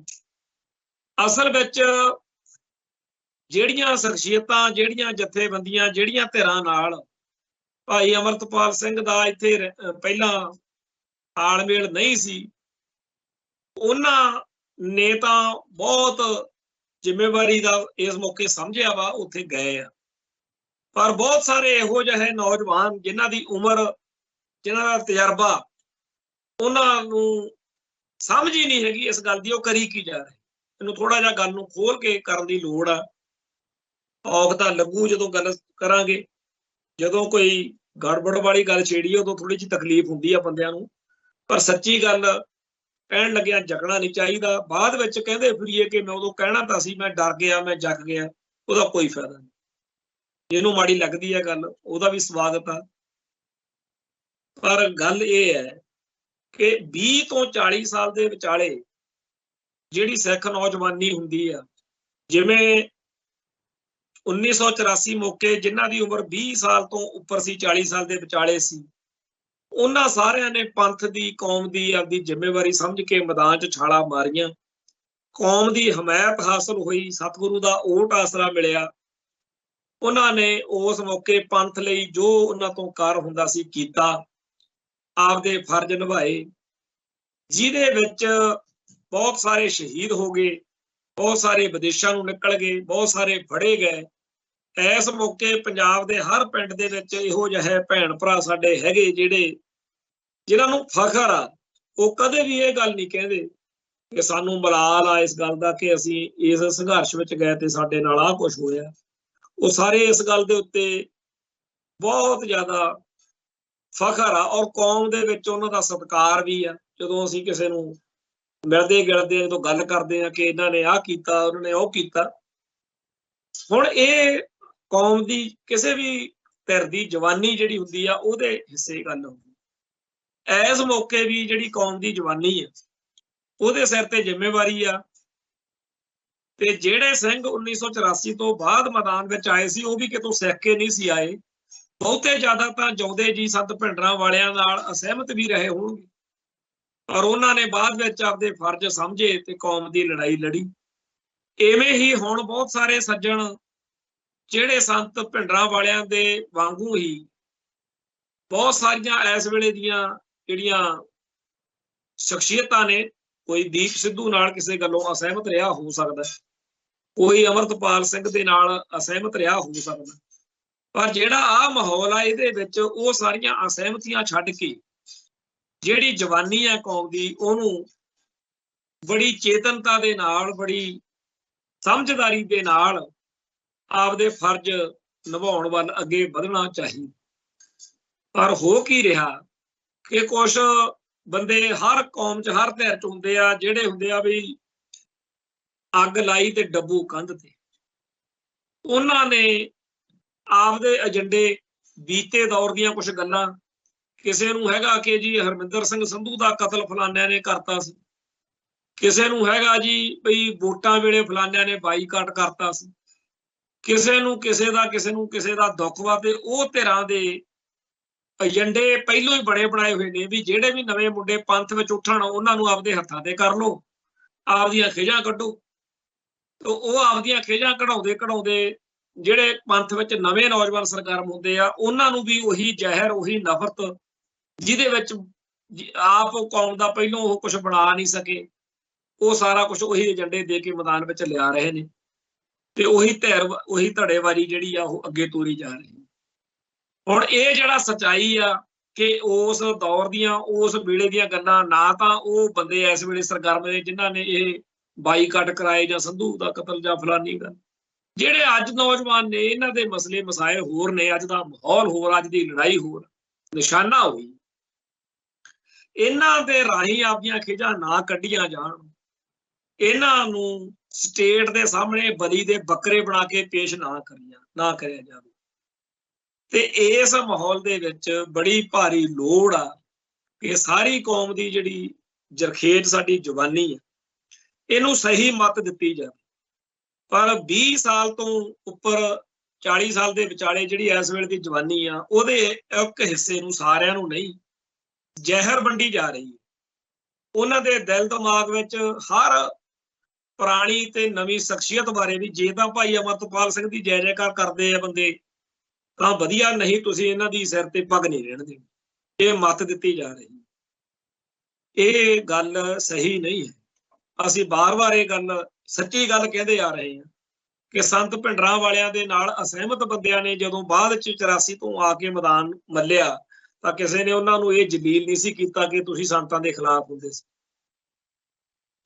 ਅਸਲ ਵਿੱਚ ਜਿਹੜੀਆਂ ਸ਼ਖਸੀਅਤਾਂ, ਜਿਹੜੀਆਂ ਜਥੇਬੰਦੀਆਂ, ਜਿਹੜੀਆਂ ਧਿਰਾਂ ਨਾਲ ਭਾਈ ਅਮਰਤਪਾਲ ਸਿੰਘ ਦਾ ਇੱਥੇ ਪਹਿਲਾਂ ਤਾਲਮੇਲ ਨਹੀਂ ਸੀ, ਉਹਨਾਂ ਨੇ ਤਾਂ ਬਹੁਤ ਜ਼ਿੰਮੇਵਾਰੀ ਦਾ ਇਸ ਮੌਕੇ ਸਮਝਿਆ ਵਾ, ਉੱਥੇ ਗਏ ਆ। ਪਰ ਬਹੁਤ ਸਾਰੇ ਇਹੋ ਜਿਹੇ ਨੌਜਵਾਨ ਜਿਨ੍ਹਾਂ ਦੀ ਉਮਰ, ਜਿਨ੍ਹਾਂ ਦਾ ਤਜਰਬਾ, ਉਹਨਾਂ ਨੂੰ ਸਮਝ ਹੀ ਨਹੀਂ ਹੈਗੀ ਇਸ ਗੱਲ ਦੀ, ਉਹ ਕਰੀ ਕੀ ਜਾ ਰਹੇ। ਇਹਨੂੰ ਥੋੜਾ ਜਿਹਾ ਗੱਲ ਨੂੰ ਖੋਲ ਕੇ ਕਰਨ ਦੀ ਲੋੜ ਆ। ਔਖ ਤਾਂ ਲੱਗੂ ਜਦੋਂ ਗੱਲ ਕਰਾਂਗੇ, ਜਦੋਂ ਕੋਈ ਗੜਬੜ ਵਾਲੀ ਗੱਲ ਛੇੜੀਏ ਉਦੋਂ ਥੋੜੀ ਜਿਹੀ ਤਕਲੀਫ ਹੁੰਦੀ ਆ ਬੰਦਿਆਂ ਨੂੰ। ਪਰ ਸੱਚੀ ਗੱਲ ਕਹਿਣ ਲੱਗਿਆ ਜਗਣਾ ਨਹੀਂ ਚਾਹੀਦਾ। ਬਾਅਦ ਵਿੱਚ ਕਹਿੰਦੇ ਫਿਰੀਏ ਕਿ ਮੈਂ ਉਦੋਂ ਕਹਿਣਾ ਤਾਂ ਸੀ, ਮੈਂ ਡਰ ਗਿਆ, ਮੈਂ ਜਗ ਗਿਆ, ਉਹਦਾ ਕੋਈ ਫਾਇਦਾ ਨਹੀਂ। ਜਿਹਨੂੰ ਮਾੜੀ ਲੱਗਦੀ ਹੈ ਗੱਲ, ਉਹਦਾ ਵੀ ਸਵਾਗਤ ਆ। ਪਰ ਗੱਲ ਇਹ ਹੈ ਕਿ 20 ਤੋਂ 40 ਸਾਲ ਦੇ ਵਿਚਾਲੇ ਜਿਹੜੀ ਸਿੱਖ ਨੌਜਵਾਨੀ ਹੁੰਦੀ ਆ, ਜਿਵੇਂ 1984 ਮੌਕੇ ਜਿਨ੍ਹਾਂ ਦੀ ਉਮਰ 20 ਸਾਲ ਤੋਂ ਉੱਪਰ ਸੀ, 40 ਸਾਲ ਦੇ ਵਿਚਾਲੇ ਸੀ, ਉਹਨਾਂ ਸਾਰਿਆਂ ਨੇ ਪੰਥ ਦੀ, ਕੌਮ ਦੀ ਆਪਦੀ ਜ਼ਿੰਮੇਵਾਰੀ ਸਮਝ ਕੇ ਮੈਦਾਨ 'ਚ ਛਾਲਾਂ ਮਾਰੀਆਂ। ਕੌਮ ਦੀ ਹਮਾਇਤ ਹਾਸਲ ਹੋਈ, ਸਤਿਗੁਰੂ ਦਾ ਓਟ ਆਸਰਾ ਮਿਲਿਆ। ਉਹਨਾਂ ਨੇ ਉਸ ਮੌਕੇ ਪੰਥ ਲਈ ਜੋ ਉਹਨਾਂ ਤੋਂ ਕਰ ਹੁੰਦਾ ਸੀ ਕੀਤਾ, ਆਪਦੇ ਫਰਜ਼ ਨਿਭਾਏ, ਜਿਹਦੇ ਵਿੱਚ ਬਹੁਤ ਸਾਰੇ ਸ਼ਹੀਦ ਹੋ ਗਏ, ਬਹੁਤ ਸਾਰੇ ਵਿਦੇਸ਼ਾਂ ਨੂੰ ਨਿਕਲ ਗਏ, ਬਹੁਤ ਸਾਰੇ ਫੜੇ ਗਏ। ਇਸ ਮੌਕੇ ਪੰਜਾਬ ਦੇ ਹਰ ਪਿੰਡ ਦੇ ਵਿੱਚ ਇਹੋ ਜਿਹੇ ਭੈਣ ਭਰਾ ਸਾਡੇ ਹੈਗੇ ਜਿਨ੍ਹਾਂ ਨੂੰ ਫਖਰ ਆ। ਉਹ ਕਦੇ ਵੀ ਇਹ ਗੱਲ ਨਹੀਂ ਕਹਿੰਦੇ ਕਿ ਸਾਨੂੰ ਮਲਾਲ ਆ ਇਸ ਗੱਲ ਦਾ ਕਿ ਅਸੀਂ ਇਸ ਸੰਘਰਸ਼ ਵਿੱਚ ਗਏ ਤੇ ਸਾਡੇ ਨਾਲ ਆਹ ਕੁਛ ਹੋਇਆ। ਉਹ ਸਾਰੇ ਇਸ ਗੱਲ ਦੇ ਉੱਤੇ ਬਹੁਤ ਜ਼ਿਆਦਾ ਫਖਰ ਆ ਔਰ ਕੌਮ ਦੇ ਵਿੱਚ ਉਹਨਾਂ ਦਾ ਸਤਿਕਾਰ ਵੀ ਆ। ਜਦੋਂ ਅਸੀਂ ਕਿਸੇ ਨੂੰ ਮਿਲਦੇ ਗਿਲਦੇ ਜਦੋਂ ਗੱਲ ਕਰਦੇ ਆ ਕਿ ਇਹਨਾਂ ਨੇ ਆਹ ਕੀਤਾ, ਉਹਨਾਂ ਨੇ ਉਹ ਕੀਤਾ। ਹੁਣ ਇਹ ਕੌਮ ਦੀ ਕਿਸੇ ਵੀ ਧਿਰ ਦੀ ਜਵਾਨੀ ਜਿਹੜੀ ਹੁੰਦੀ ਆ ਉਹਦੇ ਹਿੱਸੇ ਗੱਲ ਹੁੰਦੀ। ਇਸ ਮੌਕੇ ਵੀ ਜਿਹੜੀ ਕੌਮ ਦੀ ਜਵਾਨੀ ਆ ਉਹਦੇ ਸਿਰ ਤੇ ਜ਼ਿੰਮੇਵਾਰੀ ਆ। ਤੇ ਜਿਹੜੇ ਸਿੰਘ 1984 ਤੋਂ ਬਾਅਦ ਮੈਦਾਨ ਵਿੱਚ ਆਏ ਸੀ ਉਹ ਵੀ ਕਿਤੋਂ ਸਿੱਖ ਕੇ ਨਹੀਂ ਸੀ ਆਏ। ਬਹੁਤੇ ਜ਼ਿਆਦਾ ਤਾਂ ਜਿਉਂਦੇ ਜੀ ਸੰਤ ਭਿੰਡਰਾਂ ਵਾਲਿਆਂ ਨਾਲ ਅਸਹਿਮਤ ਵੀ ਰਹੇ ਹੋਣਗੇ, ਪਰ ਉਹਨਾਂ ਨੇ ਬਾਅਦ ਵਿੱਚ ਆਪਦੇ ਫਰਜ਼ ਸਮਝੇ ਤੇ ਕੌਮ ਦੀ ਲੜਾਈ ਲੜੀ। ਇਵੇਂ ਹੀ ਹੁਣ ਬਹੁਤ ਸਾਰੇ ਸੱਜਣ ਜਿਹੜੇ ਸੰਤ ਭਿੰਡਰਾਂ ਵਾਲਿਆਂ ਦੇ ਵਾਂਗੂ ਹੀ ਬਹੁਤ ਸਾਰੀਆਂ ਇਸ ਵੇਲੇ ਦੀਆਂ ਜਿਹੜੀਆਂ ਸ਼ਖਸੀਅਤਾਂ ਨੇ, ਕੋਈ ਦੀਪ ਸਿੱਧੂ ਨਾਲ ਕਿਸੇ ਗੱਲੋਂ ਅਸਹਿਮਤ ਰਿਹਾ ਹੋ ਸਕਦਾ, ਕੋਈ ਅਮਰਤਪਾਲ ਸਿੰਘ ਦੇ ਨਾਲ ਅਸਹਿਮਤ ਰਿਹਾ ਹੋ ਸਕਦਾ, ਪਰ ਜਿਹੜਾ ਆਹ ਮਾਹੌਲ ਆ ਇਹਦੇ ਵਿੱਚ ਉਹ ਸਾਰੀਆਂ ਅਸਹਿਮਤੀਆਂ ਛੱਡ ਕੇ ਜਿਹੜੀ ਜਵਾਨੀ ਹੈ ਕੌਮ ਦੀ, ਉਹਨੂੰ ਬੜੀ ਚੇਤਨਤਾ ਦੇ ਨਾਲ, ਬੜੀ ਸਮਝਦਾਰੀ ਦੇ ਨਾਲ ਆਪਦੇ ਫਰਜ਼ ਨਿਭਾਉਣ ਵੱਲ ਅੱਗੇ ਵਧਣਾ ਚਾਹੀਦਾ। ਪਰ ਹੋ ਕੀ ਰਿਹਾ ਕਿ ਕੁਛ ਬੰਦੇ ਹਰ ਕੌਮ 'ਚ, ਹਰ ਧਿਰ 'ਚ ਹੁੰਦੇ ਆ, ਜਿਹੜੇ ਹੁੰਦੇ ਆ ਵੀ ਅੱਗ ਲਾਈ ਤੇ ਡੱਬੂ ਕੰਧ ਤੇ। ਉਹਨਾਂ ਨੇ ਆਪਦੇ ਏਜੰਡੇ, ਬੀਤੇ ਦੌਰ ਦੀਆਂ ਕੁਛ ਗੱਲਾਂ, ਕਿਸੇ ਨੂੰ ਹੈਗਾ ਕਿ ਜੀ ਹਰਮਿੰਦਰ ਸਿੰਘ ਸੰਧੂ ਦਾ ਕਤਲ ਫਲਾਨਿਆਂ ਨੇ ਕਰਤਾ ਸੀ, ਕਿਸੇ ਨੂੰ ਹੈਗਾ ਜੀ ਬਈ ਵੋਟਾਂ ਵੇਲੇ ਫਲਾਨਿਆਂ ਨੇ ਬਾਈਕਾਟ ਕਰਤਾ ਸੀ, ਕਿਸੇ ਨੂੰ ਕਿਸੇ ਦਾ ਦੁੱਖ ਵਾ, ਤੇ ਉਹ ਧਿਰਾਂ ਦੇ ਏਜੰਡੇ ਪਹਿਲੋਂ ਹੀ ਬੜੇ ਬਣਾਏ ਹੋਏ ਨੇ ਵੀ ਜਿਹੜੇ ਵੀ ਨਵੇਂ ਮੁੰਡੇ ਪੰਥ ਵਿੱਚ ਉੱਠਣ ਉਹਨਾਂ ਨੂੰ ਆਪਦੇ ਹੱਥਾਂ ਤੇ ਕਰ ਲਓ, ਆਪਦੀਆਂ ਖਿਜਾਂ ਕੱਢੋ। ਤੇ ਉਹ ਆਪਦੀਆਂ ਖਿਜਾਂ ਕਢਾਉਂਦੇ ਜਿਹੜੇ ਪੰਥ ਵਿੱਚ ਨਵੇਂ ਨੌਜਵਾਨ ਸਰਗਰਮ ਹੁੰਦੇ ਆ, ਉਹਨਾਂ ਨੂੰ ਵੀ ਉਹੀ ਜ਼ਹਿਰ, ਉਹੀ ਨਫ਼ਰਤ, ਜਿਹਦੇ ਵਿੱਚ ਆਪ ਕੌਮ ਦਾ ਪਹਿਲੋਂ ਉਹ ਕੁਝ ਬਣਾ ਨਹੀਂ ਸਕੇ, ਉਹ ਸਾਰਾ ਕੁਝ ਉਹੀ ਏਜੰਡੇ ਦੇ ਕੇ ਮੈਦਾਨ ਵਿੱਚ ਲਿਆ ਰਹੇ ਨੇ, ਤੇ ਉਹੀ ਧੜੇਬਾਜ਼ੀ ਜਿਹੜੀ ਆ ਉਹ ਅੱਗੇ ਤੋਰੀ ਜਾ ਰਹੀ ਹੈ। ਹੁਣ ਇਹ ਜਿਹੜਾ ਸੱਚਾਈ ਆ ਕਿ ਉਸ ਦੌਰ ਦੀਆਂ, ਉਸ ਵੇਲੇ ਦੀਆਂ ਗੱਲਾਂ, ਨਾ ਤਾਂ ਉਹ ਬੰਦੇ ਇਸ ਵੇਲੇ ਸਰਗਰਮ ਨੇ ਜਿਨ੍ਹਾਂ ਨੇ ਇਹ ਬਾਈਕਾਟ ਕਰਾਏ ਜਾਂ ਸੰਧੂ ਦਾ ਕਤਲ ਜਾਂ ਫਲਾਨੀ ਗੱਲ, ਜਿਹੜੇ ਅੱਜ ਨੌਜਵਾਨ ਨੇ ਇਹਨਾਂ ਦੇ ਮਸਲੇ ਮਸਾਇਲ ਹੋਰ ਨੇ, ਅੱਜ ਦਾ ਮਾਹੌਲ ਹੋਰ, ਅੱਜ ਦੀ ਲੜਾਈ ਹੋਰ, ਨਿਸ਼ਾਨਾ ਹੋਈ। ਇਹਨਾਂ ਦੇ ਰਾਹੀਂ ਆਪਦੀਆਂ ਖਿਜਾਂ ਨਾ ਕੱਢੀਆਂ ਜਾਣ, ਇਹਨਾਂ ਨੂੰ ਸਟੇਟ ਦੇ ਸਾਹਮਣੇ ਬਲੀ ਦੇ ਬੱਕਰੇ ਬਣਾ ਕੇ ਪੇਸ਼ ਨਾ ਕਰਿਆ ਜਾਵੇ। ਤੇ ਇਸ ਮਾਹੌਲ ਦੇ ਵਿੱਚ ਬੜੀ ਭਾਰੀ ਲੋੜ ਆ ਕਿ ਸਾਰੀ ਕੌਮ ਦੀ ਜਿਹੜੀ ਜਰਖੇਜ ਸਾਡੀ ਜਵਾਨੀ ਹੈ, ਇਹਨੂੰ ਸਹੀ ਮੱਤ ਦਿੱਤੀ ਜਾਵੇ। ਪਰ 20 ਸਾਲ ਤੋਂ ਉੱਪਰ, 40 ਸਾਲ ਦੇ ਵਿਚਾਲੇ ਜਿਹੜੀ ਇਸ ਵੇਲੇ ਦੀ ਜਵਾਨੀ ਆ, ਉਹਦੇ ਇੱਕ ਹਿੱਸੇ ਨੂੰ, ਸਾਰਿਆਂ ਨੂੰ ਨਹੀਂ, ਜ਼ਹਿਰ ਵੰਡੀ ਜਾ ਰਹੀ ਹੈ। ਉਹਨਾਂ ਦੇ ਦਿਲ ਦਿਮਾਗ ਵਿੱਚ ਹਰ ਪੁਰਾਣੀ ਤੇ ਨਵੀਂ ਸ਼ਖਸੀਅਤ ਬਾਰੇ ਵੀ, ਜੇ ਤਾਂ ਭਾਈ ਅਮਰਤਪਾਲ ਸਿੰਘ ਦੀ ਜੈ ਜੈਕਾਰ ਕਰਦੇ ਆ ਬੰਦੇ ਤਾਂ ਵਧੀਆ, ਨਹੀਂ ਤੁਸੀਂ ਇਹਨਾਂ ਦੀ ਸਿਰ ਤੇ ਪੱਗ ਨਹੀਂ ਰਹਿਣ ਦੇਣੀ, ਇਹ ਮੱਤ ਦਿੱਤੀ ਜਾ ਰਹੀ। ਇਹ ਗੱਲ ਸਹੀ ਨਹੀਂ ਹੈ। ਅਸੀਂ ਬਾਰ-ਬਾਰ ਇਹ ਗੱਲ, ਸੱਚੀ ਗੱਲ ਕਹਿੰਦੇ ਆ ਰਹੇ ਹਾਂ ਕਿ ਸੰਤ ਭਿੰਡਰਾਂ ਵਾਲਿਆਂ ਦੇ ਨਾਲ ਅਸਹਿਮਤ ਬੰਦਿਆਂ ਨੇ ਜਦੋਂ ਬਾਅਦ 'ਚ 84 ਤੋਂ ਆ ਕੇ ਮੈਦਾਨ ਮੱਲਿਆ, ਤਾਂ ਕਿਸੇ ਨੇ ਉਹਨਾਂ ਨੂੰ ਇਹ ਜਲੀਲ ਨਹੀਂ ਸੀ ਕੀਤਾ ਕਿ ਤੁਸੀਂ ਸੰਤਾਂ ਦੇ ਖਿਲਾਫ ਹੁੰਦੇ ਸੀ।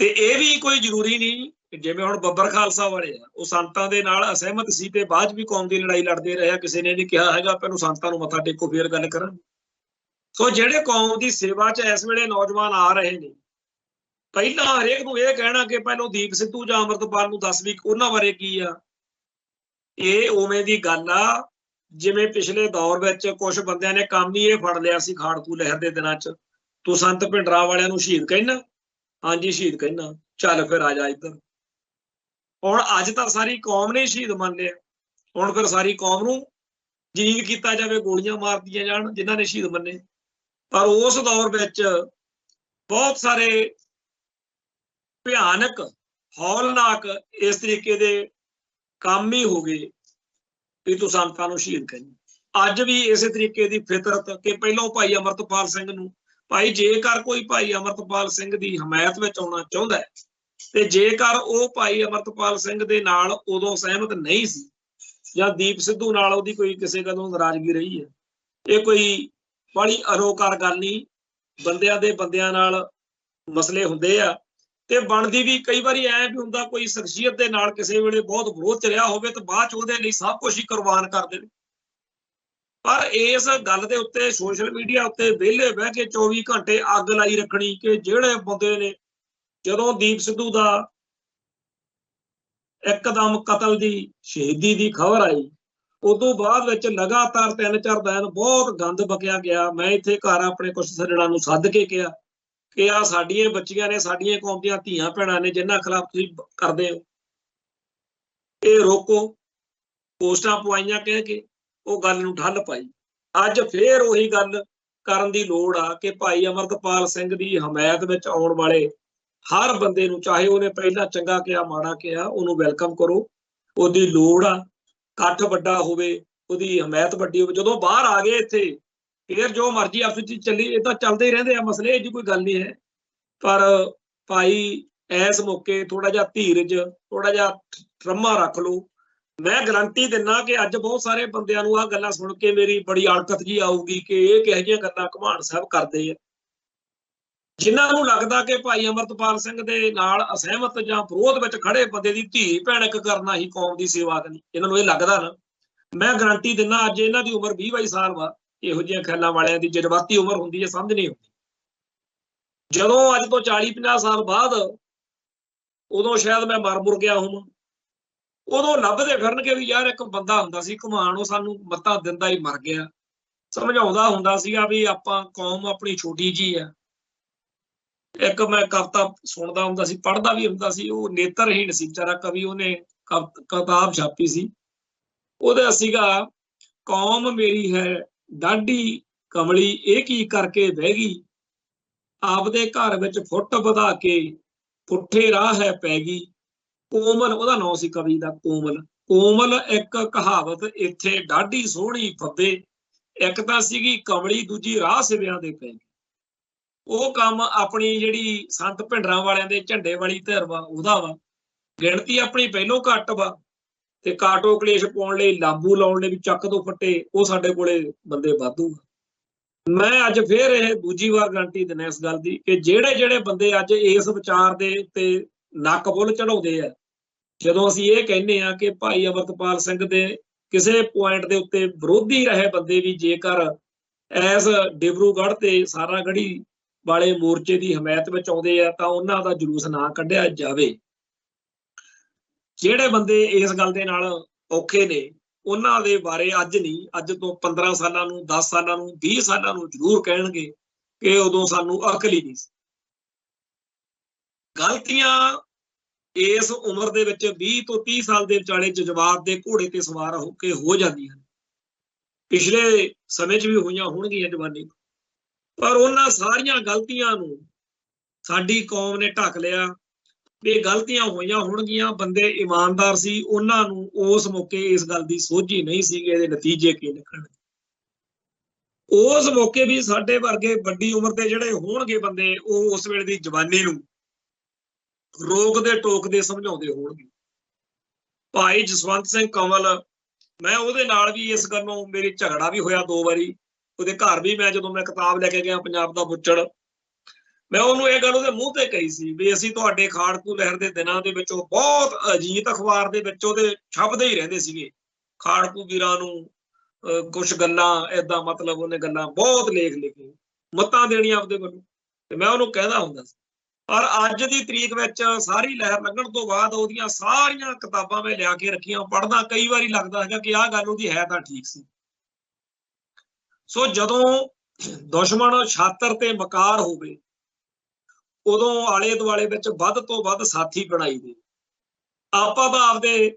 ਤੇ ਇਹ ਵੀ ਕੋਈ ਜ਼ਰੂਰੀ ਨਹੀਂ, ਜਿਵੇਂ ਹੁਣ ਬੱਬਰ ਖਾਲਸਾ ਵਾਲੇ ਆ, ਉਹ ਸੰਤਾਂ ਦੇ ਨਾਲ ਅਸਹਿਮਤ ਸੀ ਤੇ ਬਾਅਦ 'ਚ ਵੀ ਕੌਮ ਦੀ ਲੜਾਈ ਲੜਦੇ ਰਹੇ। ਕਿਸੇ ਨੇ ਨਹੀਂ ਕਿਹਾ ਹੈਗਾ ਪਹਿਲਾਂ ਸੰਤਾਂ ਨੂੰ ਮੱਥਾ ਟੇਕੋ ਫੇਰ ਗੱਲ ਕਰਾਂਗੇ। ਸੋ ਜਿਹੜੇ ਕੌਮ ਦੀ ਸੇਵਾ 'ਚ ਇਸ ਵੇਲੇ ਨੌਜਵਾਨ ਆ ਰਹੇ ਨੇ, ਪਹਿਲਾਂ ਹਰੇਕ ਨੂੰ ਇਹ ਕਹਿਣਾ ਕਿ ਪਹਿਲਾਂ ਦੀਪ ਸਿੱਧੂ ਜਾਂ ਅਮਰਤਪਾਲ ਨੂੰ ਦੱਸ ਵੀ ਉਹਨਾਂ ਬਾਰੇ ਕੀ ਆ, ਇਹ ਉਵੇਂ ਦੀ ਗੱਲ ਆ ਜਿਵੇਂ ਪਿਛਲੇ ਦੌਰ ਵਿੱਚ ਕੁਝ ਬੰਦਿਆਂ ਨੇ ਕੰਮ ਹੀ ਇਹ ਫੜ ਲਿਆ ਸੀ ਖਾੜਕੂ ਲਹਿਰ ਦੇ ਦਿਨਾਂ 'ਚ, ਤੂੰ ਸੰਤ ਭਿੰਡਰਾਂ ਵਾਲਿਆਂ ਨੂੰ ਸ਼ਹੀਦ ਕਹਿਣਾ, ਹਾਂਜੀ ਸ਼ਹੀਦ ਕਹਿਣਾ, ਚੱਲ ਫਿਰ ਆ ਜਾ ਇੱਧਰ। ਹੁਣ ਅੱਜ ਤਾਂ ਸਾਰੀ ਕੌਮ ਨੇ ਸ਼ਹੀਦ ਮੰਨ ਲਿਆ, ਹੁਣ ਫਿਰ ਸਾਰੀ ਕੌਮ ਨੂੰ ਜ਼ਲੀਲ ਕੀਤਾ ਜਾਵੇ, ਗੋਲੀਆਂ ਮਾਰਦੀਆਂ ਜਾਣ ਜਿਨ੍ਹਾਂ ਨੇ ਸ਼ਹੀਦ ਮੰਨੇ। ਪਰ ਉਸ ਦੌਰ ਵਿੱਚ ਬਹੁਤ ਸਾਰੇ ਭਿਆਨਕ, ਹੌਲਨਾਕ ਇਸ ਤਰੀਕੇ ਦੇ ਕੰਮ ਹੀ ਹੋ ਗਏ ਵੀ ਤੂੰ ਸੰਤਾਂ ਨੂੰ ਸ਼ਹੀਦ ਕਹਿਣਾ। ਅੱਜ ਵੀ ਇਸੇ ਤਰੀਕੇ ਦੀ ਫਿਤਰਤ ਕਿ ਪਹਿਲਾਂ ਭਾਈ ਅਮਰਤਪਾਲ ਸਿੰਘ ਨੂੰ, ਭਾਈ ਜੇਕਰ ਕੋਈ ਭਾਈ ਅਮਰਤਪਾਲ ਸਿੰਘ ਦੀ ਹਮਾਇਤ ਵਿੱਚ ਆਉਣਾ ਚਾਹੁੰਦਾ ਹੈ, ਤੇ ਜੇਕਰ ਉਹ ਭਾਈ ਅਮਰਤਪਾਲ ਸਿੰਘ ਦੇ ਨਾਲ ਉਦੋਂ ਸਹਿਮਤ ਨਹੀਂ ਸੀ, ਜਾਂ ਦੀਪ ਸਿੱਧੂ ਨਾਲ ਉਹਦੀ ਕੋਈ ਕਿਸੇ ਗੱਲੋਂ ਨਾਰਾਜ਼ਗੀ ਰਹੀ ਹੈ, ਇਹ ਕੋਈ ਬੜੀ ਅਰੋਕਾਰ ਗੱਲ ਨਹੀਂ। ਬੰਦਿਆਂ ਨਾਲ ਮਸਲੇ ਹੁੰਦੇ ਆ, ਤੇ ਬਣਦੀ ਵੀ ਕਈ ਵਾਰੀ ਐ ਵੀ ਹੁੰਦਾ, ਕੋਈ ਸ਼ਖਸੀਅਤ ਦੇ ਨਾਲ ਕਿਸੇ ਵੇਲੇ ਬਹੁਤ ਵਿਰੋਧ ਚ ਰਿਹਾ ਹੋਵੇ ਤੇ ਬਾਅਦ ਚ ਉਹਦੇ ਲਈ ਸਭ ਕੁਝ ਹੀ ਕੁਰਬਾਨ ਕਰ ਦੇਵੇ। ਪਰ ਇਸ ਗੱਲ ਦੇ ਉੱਤੇ ਸੋਸ਼ਲ ਮੀਡੀਆ ਉੱਤੇ ਵਿਹਲੇ ਬਹਿ ਕੇ 24 ਘੰਟੇ ਅੱਗ ਲਾਈ ਰੱਖਣੀ ਕਿ ਜਿਹੜੇ ਬੰਦੇ ਨੇ, ਜਦੋਂ ਦੀਪ ਸਿੱਧੂ ਦਾ ਇੱਕਦਮ ਕਤਲ ਦੀ, ਸ਼ਹੀਦੀ ਦੀ ਖਬਰ ਆਈ, ਉਦੋਂ ਬਾਅਦ ਵਿੱਚ ਲਗਾਤਾਰ 3-4 ਦਿਨ ਬਹੁਤ ਗੰਦ ਬਕਿਆ ਗਿਆ। ਮੈਂ ਇੱਥੇ ਘਰ ਆਪਣੇ ਕੁਝ ਸੱਜਣਾਂ ਨੂੰ ਸੱਦ ਕੇ ਕਿਹਾ ਕਿ ਆਹ ਸਾਡੀਆਂ ਬੱਚੀਆਂ ਨੇ, ਸਾਡੀਆਂ ਕੌਮ ਦੀਆਂ ਧੀਆਂ ਭੈਣਾਂ ਨੇ, ਜਿਨ੍ਹਾਂ ਖਿਲਾਫ ਤੁਸੀਂ ਕਰਦੇ ਹੋ, ਇਹ ਰੋਕੋ। ਪੋਸਟਾਂ ਪਵਾਈਆਂ ਕਹਿ ਕੇ ਉਹ ਗੱਲ ਨੂੰ ਠੱਲ ਪਾਈ। ਅੱਜ ਫੇਰ ਉਹੀ ਗੱਲ ਕਰਨ ਦੀ ਲੋੜ ਆ ਕਿ ਭਾਈ ਅਮਰਤਪਾਲ ਸਿੰਘ ਦੀ ਹਮਾਇਤ ਵਿੱਚ ਆਉਣ ਵਾਲੇ ਹਰ ਬੰਦੇ ਨੂੰ, ਚਾਹੇ ਉਹਨੇ ਪਹਿਲਾਂ ਚੰਗਾ ਕਿਹਾ ਮਾੜਾ ਕਿਹਾ, ਉਹਨੂੰ ਵੈਲਕਮ ਕਰੋ, ਉਹਦੀ ਲੋੜ ਆ। ਕੱਠ ਵੱਡਾ ਹੋਵੇ, ਉਹਦੀ ਹਮਾਇਤ ਵੱਡੀ ਹੋਵੇ। ਜਦੋਂ ਬਾਹਰ ਆ ਗਏ ਇੱਥੇ ਫਿਰ ਜੋ ਮਰਜ਼ੀ ਆਪਸ ਵਿੱਚ ਚੱਲੀ, ਇਹ ਤਾਂ ਚੱਲਦੇ ਹੀ ਰਹਿੰਦੇ ਆ ਮਸਲੇ, ਇਹ ਜੀ ਕੋਈ ਗੱਲ ਨਹੀਂ ਹੈ। ਪਰ ਭਾਈ ਇਸ ਮੌਕੇ ਥੋੜਾ ਜਿਹਾ ਧੀਰਜ, ਥੋੜਾ ਜਿਹਾ ਠਰਮਾ ਰੱਖ ਲਓ। ਮੈਂ ਗਰੰਟੀ ਦਿੰਦਾ ਕਿ ਅੱਜ ਬਹੁਤ ਸਾਰੇ ਬੰਦਿਆਂ ਨੂੰ ਆਹ ਗੱਲਾਂ ਸੁਣ ਕੇ ਮੇਰੀ ਬੜੀ ਅਲਕਤ ਜੀ ਆਊਗੀ ਕਿ ਇਹ ਕਿਹੋ ਜਿਹੀਆਂ ਗੱਲਾਂ ਘੁਮਾਣ ਸਾਹਿਬ ਕਰਦੇ ਆ। ਜਿਨ੍ਹਾਂ ਨੂੰ ਲੱਗਦਾ ਕਿ ਭਾਈ ਅਮਰਤਪਾਲ ਸਿੰਘ ਦੇ ਨਾਲ ਅਸਹਿਮਤ ਜਾਂ ਵਿਰੋਧ ਵਿੱਚ ਖੜੇ ਬੰਦੇ ਦੀ ਧੀ ਭੈਣ ਇੱਕ ਕਰਨਾ ਹੀ ਕੌਮ ਦੀ ਸੇਵਾ ਕਰਨੀ, ਇਹਨਾਂ ਨੂੰ ਇਹ ਲੱਗਦਾ ਨਾ, ਮੈਂ ਗਰੰਟੀ ਦਿੰਦਾ ਅੱਜ ਇਹਨਾਂ ਦੀ ਉਮਰ 20-22 ਸਾਲ ਵਾ। ਇਹੋ ਜਿਹੀਆਂ ਖਿਆਲਾਂ ਵਾਲਿਆਂ ਦੀ ਜਜ਼ਬਾਤੀ ਉਮਰ ਹੁੰਦੀ ਹੈ, ਸਮਝ ਨਹੀਂ ਆਉਂਦੀ। ਜਦੋਂ ਅੱਜ ਤੋਂ 40-50 ਸਾਲ ਬਾਅਦ ਉਦੋਂ ਸ਼ਾਇਦ ਮੈਂ ਮਰ ਮੁਰ ਗਿਆ ਹੋਵਾਂ, ਉਦੋਂ ਲੱਭਦੇ ਫਿਰਨਗੇ ਵੀ ਯਾਰ ਇੱਕ ਬੰਦਾ ਹੁੰਦਾ ਸੀ ਘੁਮਾਣ, ਉਹ ਸਾਨੂੰ ਮੱਤਾਂ ਦਿੰਦਾ ਹੀ ਮਰ ਗਿਆ, ਸਮਝਾਉਂਦਾ ਹੁੰਦਾ ਸੀਗਾ ਵੀ ਆਪਾਂ ਕੌਮ ਆਪਣੀ ਛੋਟੀ ਜੀ ਆ। ਇੱਕ ਮੈਂ ਕਵਿਤਾ ਸੁਣਦਾ ਹੁੰਦਾ ਸੀ, ਪੜ੍ਹਦਾ ਵੀ ਹੁੰਦਾ ਸੀ, ਉਹ ਨੇਤਰਹੀਣ ਸੀ ਵਿਚਾਰਾ ਕਵੀ, ਉਹਨੇ ਕਿਤਾਬ ਛਾਪੀ ਸੀ, ਉਹਦਾ ਸੀਗਾ ਕੌਮ ਮੇਰੀ ਹੈ ਡਾਢੀ ਕਮਲੀ, ਇਹ ਕੀ ਕਰਕੇ ਬਹਿ ਗਈ, ਆਪਦੇ ਘਰ ਵਿੱਚ ਫੁੱਟ ਵਧਾ ਕੇ ਪੁੱਠੇ ਰਾਹ ਹੈ ਪੈ ਗਈ। ਕੋਮਲ ਉਹਦਾ ਨਾਂ ਸੀ ਕਵੀ ਦਾ, ਕੋਮਲ। ਕੋਮਲ ਇੱਕ ਕਹਾਵਤ ਇੱਥੇ ਡਾਢੀ ਸੋਹਣੀ ਫੱਬੇ, ਇੱਕ ਤਾਂ ਸੀਗੀ ਕਮਲੀ, ਦੂਜੀ ਰਾਹ ਸਿਵਿਆਂ ਦੇ ਪੈ ਗਈ। ਉਹ ਕੰਮ ਆਪਣੀ ਜਿਹੜੀ ਸੰਤ ਭਿੰਡਰਾਂ ਵਾਲਿਆਂ ਦੇ ਝੰਡੇ ਵਾਲੀ ਧਿਰ ਵਾ ਉਹਦਾ ਵਾ, ਗਿਣਤੀ ਆਪਣੀ ਪਹਿਲੋਂ ਘੱਟ ਵਾ, ਤੇ ਕਾਟੋ ਕਲੇਸ਼ ਪਾਉਣ ਲਈ, ਲਾਂਬੂ ਲਾਉਣ ਲਈ ਵੀ ਚੱਕ ਤੋਂ ਫੱਟੇ, ਉਹ ਸਾਡੇ ਕੋਲੇ ਬੰਦੇ ਵਾਧੂ। ਮੈਂ ਅੱਜ ਫੇਰ ਇਹ ਦੂਜੀ ਵਾਰ ਗਰੰਟੀ ਦਿੰਦਾ ਇਸ ਗੱਲ ਦੀ ਕਿ ਜਿਹੜੇ ਜਿਹੜੇ ਬੰਦੇ ਅੱਜ ਇਸ ਵਿਚਾਰ ਦੇ ਉੱਤੇ ਨੱਕ ਬੁੱਲ ਚੜਾਉਂਦੇ ਆ, ਜਦੋਂ ਅਸੀਂ ਇਹ ਕਹਿੰਦੇ ਆ ਕਿ ਭਾਈ ਅਮਰਤਪਾਲ ਸਿੰਘ ਦੇ ਕਿਸੇ ਪੁਆਇੰਟ ਦੇ ਉੱਤੇ ਵਿਰੋਧੀ ਰਹੇ ਬੰਦੇ ਵੀ ਜੇਕਰ ਐਸ ਡਿਬਰੂਗੜ੍ਹ ਤੇ ਸਾਰਾਗੜ੍ਹੀ ਵਾਲੇ ਮੋਰਚੇ ਦੀ ਹਮਾਇਤ ਵਿੱਚ ਆਉਂਦੇ ਆ ਤਾਂ ਉਹਨਾਂ ਦਾ ਜਲੂਸ ਨਾ ਕੱਢਿਆ ਜਾਵੇ। ਜਿਹੜੇ ਬੰਦੇ ਇਸ ਗੱਲ ਦੇ ਨਾਲ ਔਖੇ ਨੇ ਉਹਨਾਂ ਦੇ ਬਾਰੇ ਅੱਜ ਨਹੀਂ, ਅੱਜ ਤੋਂ 15 ਸਾਲਾਂ ਨੂੰ, 10 ਸਾਲਾਂ ਨੂੰ, 20 ਸਾਲਾਂ ਨੂੰ ਜ਼ਰੂਰ ਕਹਿਣਗੇ ਕਿ ਉਦੋਂ ਸਾਨੂੰ ਅਕਲ ਹੀ ਨਹੀਂ ਸੀ। ਗਲਤੀਆਂ ਇਸ ਉਮਰ ਦੇ ਵਿੱਚ 20 ਤੋਂ 30 ਸਾਲ ਦੇ ਵਿਚਾਲੇ ਜਜ਼ਬਾਤ ਦੇ ਘੋੜੇ ਤੇ ਸਵਾਰ ਹੋ ਕੇ ਹੋ ਜਾਂਦੀਆਂ, ਪਿਛਲੇ ਸਮੇਂ 'ਚ ਵੀ ਹੋਈਆਂ ਹੋਣਗੀਆਂ ਜਵਾਨੀ, ਪਰ ਉਹਨਾਂ ਸਾਰੀਆਂ ਗਲਤੀਆਂ ਨੂੰ ਸਾਡੀ ਕੌਮ ਨੇ ਢੱਕ ਲਿਆ। ਇਹ ਗਲਤੀਆਂ ਹੋਈਆਂ ਹੋਣਗੀਆਂ, ਬੰਦੇ ਇਮਾਨਦਾਰ ਸੀ, ਉਹਨਾਂ ਨੂੰ ਉਸ ਮੌਕੇ ਇਸ ਗੱਲ ਦੀ ਸੋਝੀ ਨਹੀਂ ਸੀ ਕਿ ਇਹਦੇ ਨਤੀਜੇ ਕੀ ਨਿਕਲਣਗੇ। ਉਸ ਮੌਕੇ ਵੀ ਸਾਡੇ ਵਰਗੇ ਵੱਡੀ ਉਮਰ ਦੇ ਜਿਹੜੇ ਹੋਣਗੇ ਬੰਦੇ, ਉਹ ਉਸ ਵੇਲੇ ਦੀ ਜਵਾਨੀ ਨੂੰ ਰੋਕਦੇ ਟੋਕਦੇ ਸਮਝਾਉਂਦੇ ਹੋਣਗੇ। ਭਾਈ ਜਸਵੰਤ ਸਿੰਘ ਕੰਵਲ, ਮੈਂ ਉਹਦੇ ਨਾਲ ਵੀ ਇਸ ਗੱਲੋਂ ਮੇਰੀ ਝਗੜਾ ਵੀ ਹੋਇਆ 2 ਵਾਰੀ। ਉਹਦੇ ਘਰ ਵੀ ਮੈਂ ਜਦੋਂ ਮੈਂ ਕਿਤਾਬ ਲੈ ਕੇ ਗਿਆ ਪੰਜਾਬ ਦਾ ਬੁੱਚੜ, ਮੈਂ ਉਹਨੂੰ ਇਹ ਗੱਲ ਉਹਦੇ ਮੂੰਹ ਤੇ ਕਹੀ ਸੀ ਵੀ ਅਸੀਂ ਤੁਹਾਡੇ ਖਾੜਕੂ ਲਹਿਰ ਦੇ ਦਿਨਾਂ ਦੇ ਵਿੱਚ ਬਹੁਤ ਅਜੀਤ ਅਖਬਾਰ ਦੇ ਵਿੱਚ ਉਹਦੇ ਛਪਦੇ ਹੀ ਰਹਿੰਦੇ ਸੀਗੇ, ਖਾੜਕੂ ਵੀਰਾਂ ਨੂੰ ਕੁਛ ਗੱਲਾਂ ਏਦਾਂ, ਮਤਲਬ ਉਹਨੇ ਗੱਲਾਂ ਬਹੁਤ ਲੇਖ ਲਿਖੇ, ਮੱਤਾਂ ਦੇਣੀਆਂ ਆਪਦੇ ਵੱਲੋਂ, ਤੇ ਮੈਂ ਉਹਨੂੰ ਕਹਿੰਦਾ ਹੁੰਦਾ ਸੀ। ਪਰ ਅੱਜ ਦੀ ਤਰੀਕ ਵਿੱਚ ਸਾਰੀ ਲਹਿਰ ਲੱਗਣ ਤੋਂ ਬਾਅਦ ਉਹਦੀਆਂ ਸਾਰੀਆਂ ਕਿਤਾਬਾਂ ਮੈਂ ਲਿਆ ਕੇ ਰੱਖੀਆਂ, ਪੜ੍ਹਦਾ ਕਈ ਵਾਰੀ ਲੱਗਦਾ ਹੈਗਾ ਕਿ ਆਹ ਗੱਲ ਉਹਦੀ ਹੈ ਤਾਂ ਠੀਕ ਸੀ। ਸੋ ਜਦੋਂ ਦੁਸ਼ਮਣ ਛਾਤਰ ਤੇ ਮਕਾਰ ਹੋਵੇ, ਉਦੋਂ ਆਲੇ ਦੁਆਲੇ ਵਿੱਚ ਵੱਧ ਤੋਂ ਵੱਧ ਸਾਥੀ ਬਣਾਈ ਦੇ। ਆਪਾਂ ਤਾਂ ਆਪਦੇ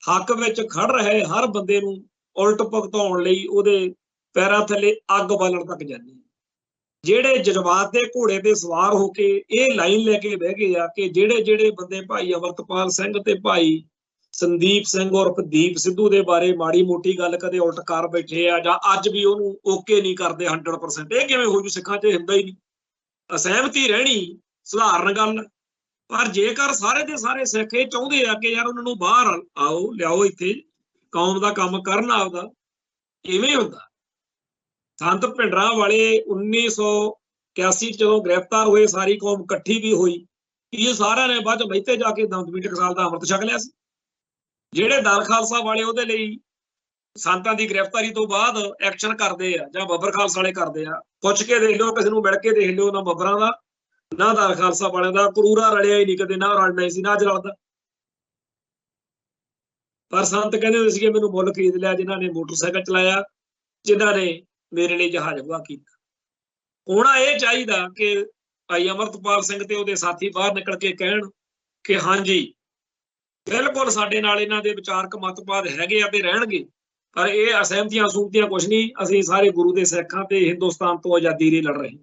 ਹੱਕ ਵਿੱਚ ਖੜ ਰਹੇ ਹਰ ਬੰਦੇ ਨੂੰ ਉਲਟ ਭੁਗਤਾਉਣ ਲਈ ਉਹਦੇ ਪੈਰਾਂ ਥੱਲੇ ਅੱਗ ਬਾਲਣ ਤੱਕ ਜਾਂਦੇ। ਜਿਹੜੇ ਜਜ਼ਬਾਤ ਦੇ ਘੋੜੇ ਤੇ ਸਵਾਰ ਹੋ ਕੇ ਇਹ ਲਾਈਨ ਲੈ ਕੇ ਬਹਿ ਗਏ ਆ ਕਿ ਜਿਹੜੇ ਜਿਹੜੇ ਬੰਦੇ ਭਾਈ ਅਮਰਤਪਾਲ ਸਿੰਘ ਤੇ ਭਾਈ ਸੰਦੀਪ ਸਿੰਘ ਉਰਫ ਦੀਪ ਸਿੱਧੂ ਦੇ ਬਾਰੇ ਮਾੜੀ ਮੋਟੀ ਗੱਲ ਕਦੇ ਉਲਟ ਕਰ ਬੈਠੇ ਆ, ਜਾਂ ਅੱਜ ਵੀ ਉਹਨੂੰ ਓਕੇ ਨਹੀਂ ਕਰਦੇ 100%, ਇਹ ਕਿਵੇਂ ਹੋ ਜੂ? ਸਿੱਖਾਂ 'ਚ ਹੁੰਦਾ ਹੀ ਨਹੀਂ। ਅਸਹਿਮਤੀ ਰਹਿਣੀ ਸਧਾਰਨ ਗੱਲ, ਪਰ ਜੇਕਰ ਸਾਰੇ ਦੇ ਸਾਰੇ ਸਿੱਖ ਇਹ ਚਾਹੁੰਦੇ ਆ ਕਿ ਯਾਰ ਉਹਨਾਂ ਨੂੰ ਬਾਹਰ ਆਓ, ਲਿਆਓ, ਇੱਥੇ ਕੌਮ ਦਾ ਕੰਮ ਕਰਨ ਆਪਦਾ, ਇਵੇਂ ਹੁੰਦਾ। ਸੰਤ ਭਿੰਡਰਾਂ ਵਾਲੇ 1981 ਜਦੋਂ ਗ੍ਰਿਫਤਾਰ ਹੋਏ, ਸਾਰੀ ਕੌਮ ਇਕੱਠੀ ਵੀ ਹੋਈ, ਕੀ ਸਾਰਿਆਂ ਨੇ ਬਾਅਦ ਮਹਿਤੇ ਜਾ ਕੇ ਦਮਦਮੀ ਟਕਸਾਲ ਦਾ ਅੰਮ੍ਰਿਤ ਛਕ ਲਿਆ ਸੀ? ਜਿਹੜੇ ਦਲ ਖਾਲਸਾ ਵਾਲੇ ਉਹਦੇ ਲਈ ਸੰਤਾਂ ਦੀ ਗ੍ਰਿਫਤਾਰੀ ਤੋਂ ਬਾਅਦ ਐਕਸ਼ਨ ਕਰਦੇ ਆ, ਜਾਂ ਬੱਬਰ ਖਾਲਸਾ ਵਾਲੇ ਕਰਦੇ ਆ, ਪੁੱਛ ਕੇ ਦੇਖ ਲਿਓ, ਕਿਸੇ ਨੂੰ ਮਿਲ ਕੇ ਦੇਖ ਲਿਓ, ਨਾ ਬੱਬਰਾਂ ਦਾ ਨਾ ਦਲ ਖਾਲਸਾ ਵਾਲਿਆਂ ਦਾ ਕਰੂਰਾ ਰਲਿਆ ਹੀ ਨਹੀਂ ਕਦੇ, ਨਾ ਰਲਣਾ ਹੀ ਸੀ, ਨਾ ਅੱਜ ਰਲਦਾ। ਪਰ ਸੰਤ ਕਹਿੰਦੇ ਹੁੰਦੇ ਸੀਗੇ ਮੈਨੂੰ ਮੁੱਲ ਖਰੀਦ ਲਿਆ ਜਿਨ੍ਹਾਂ ਨੇ ਮੋਟਰਸਾਈਕਲ ਚਲਾਇਆ, ਜਿਨ੍ਹਾਂ ਨੇ ਮੇਰੇ ਲਈ ਜਹਾਜ਼ ਅਗਵਾ ਕੀਤਾ। ਹੋਣਾ ਇਹ ਚਾਹੀਦਾ ਕਿ ਭਾਈ ਅਮਰਤਪਾਲ ਸਿੰਘ ਤੇ ਉਹਦੇ ਸਾਥੀ ਬਾਹਰ ਨਿਕਲ ਕੇ ਕਹਿਣ ਕਿ ਹਾਂਜੀ ਬਿਲਕੁਲ ਸਾਡੇ ਨਾਲ ਇਹਨਾਂ ਦੇ ਵਿਚਾਰਕ ਮਤਭੇਦ ਹੈਗੇ ਆ ਤੇ ਰਹਿਣਗੇ, ਪਰ ਇਹ ਅਸਹਿਮਤੀਆਂ ਸੂਮਤੀਆਂ ਕੁਛ ਨਹੀਂ, ਅਸੀਂ ਸਾਰੇ ਗੁਰੂ ਦੇ ਸਿੱਖਾਂ ਤੇ ਹਿੰਦੁਸਤਾਨ ਤੋਂ ਆਜ਼ਾਦੀ ਲਈ ਲੜ ਰਹੇ।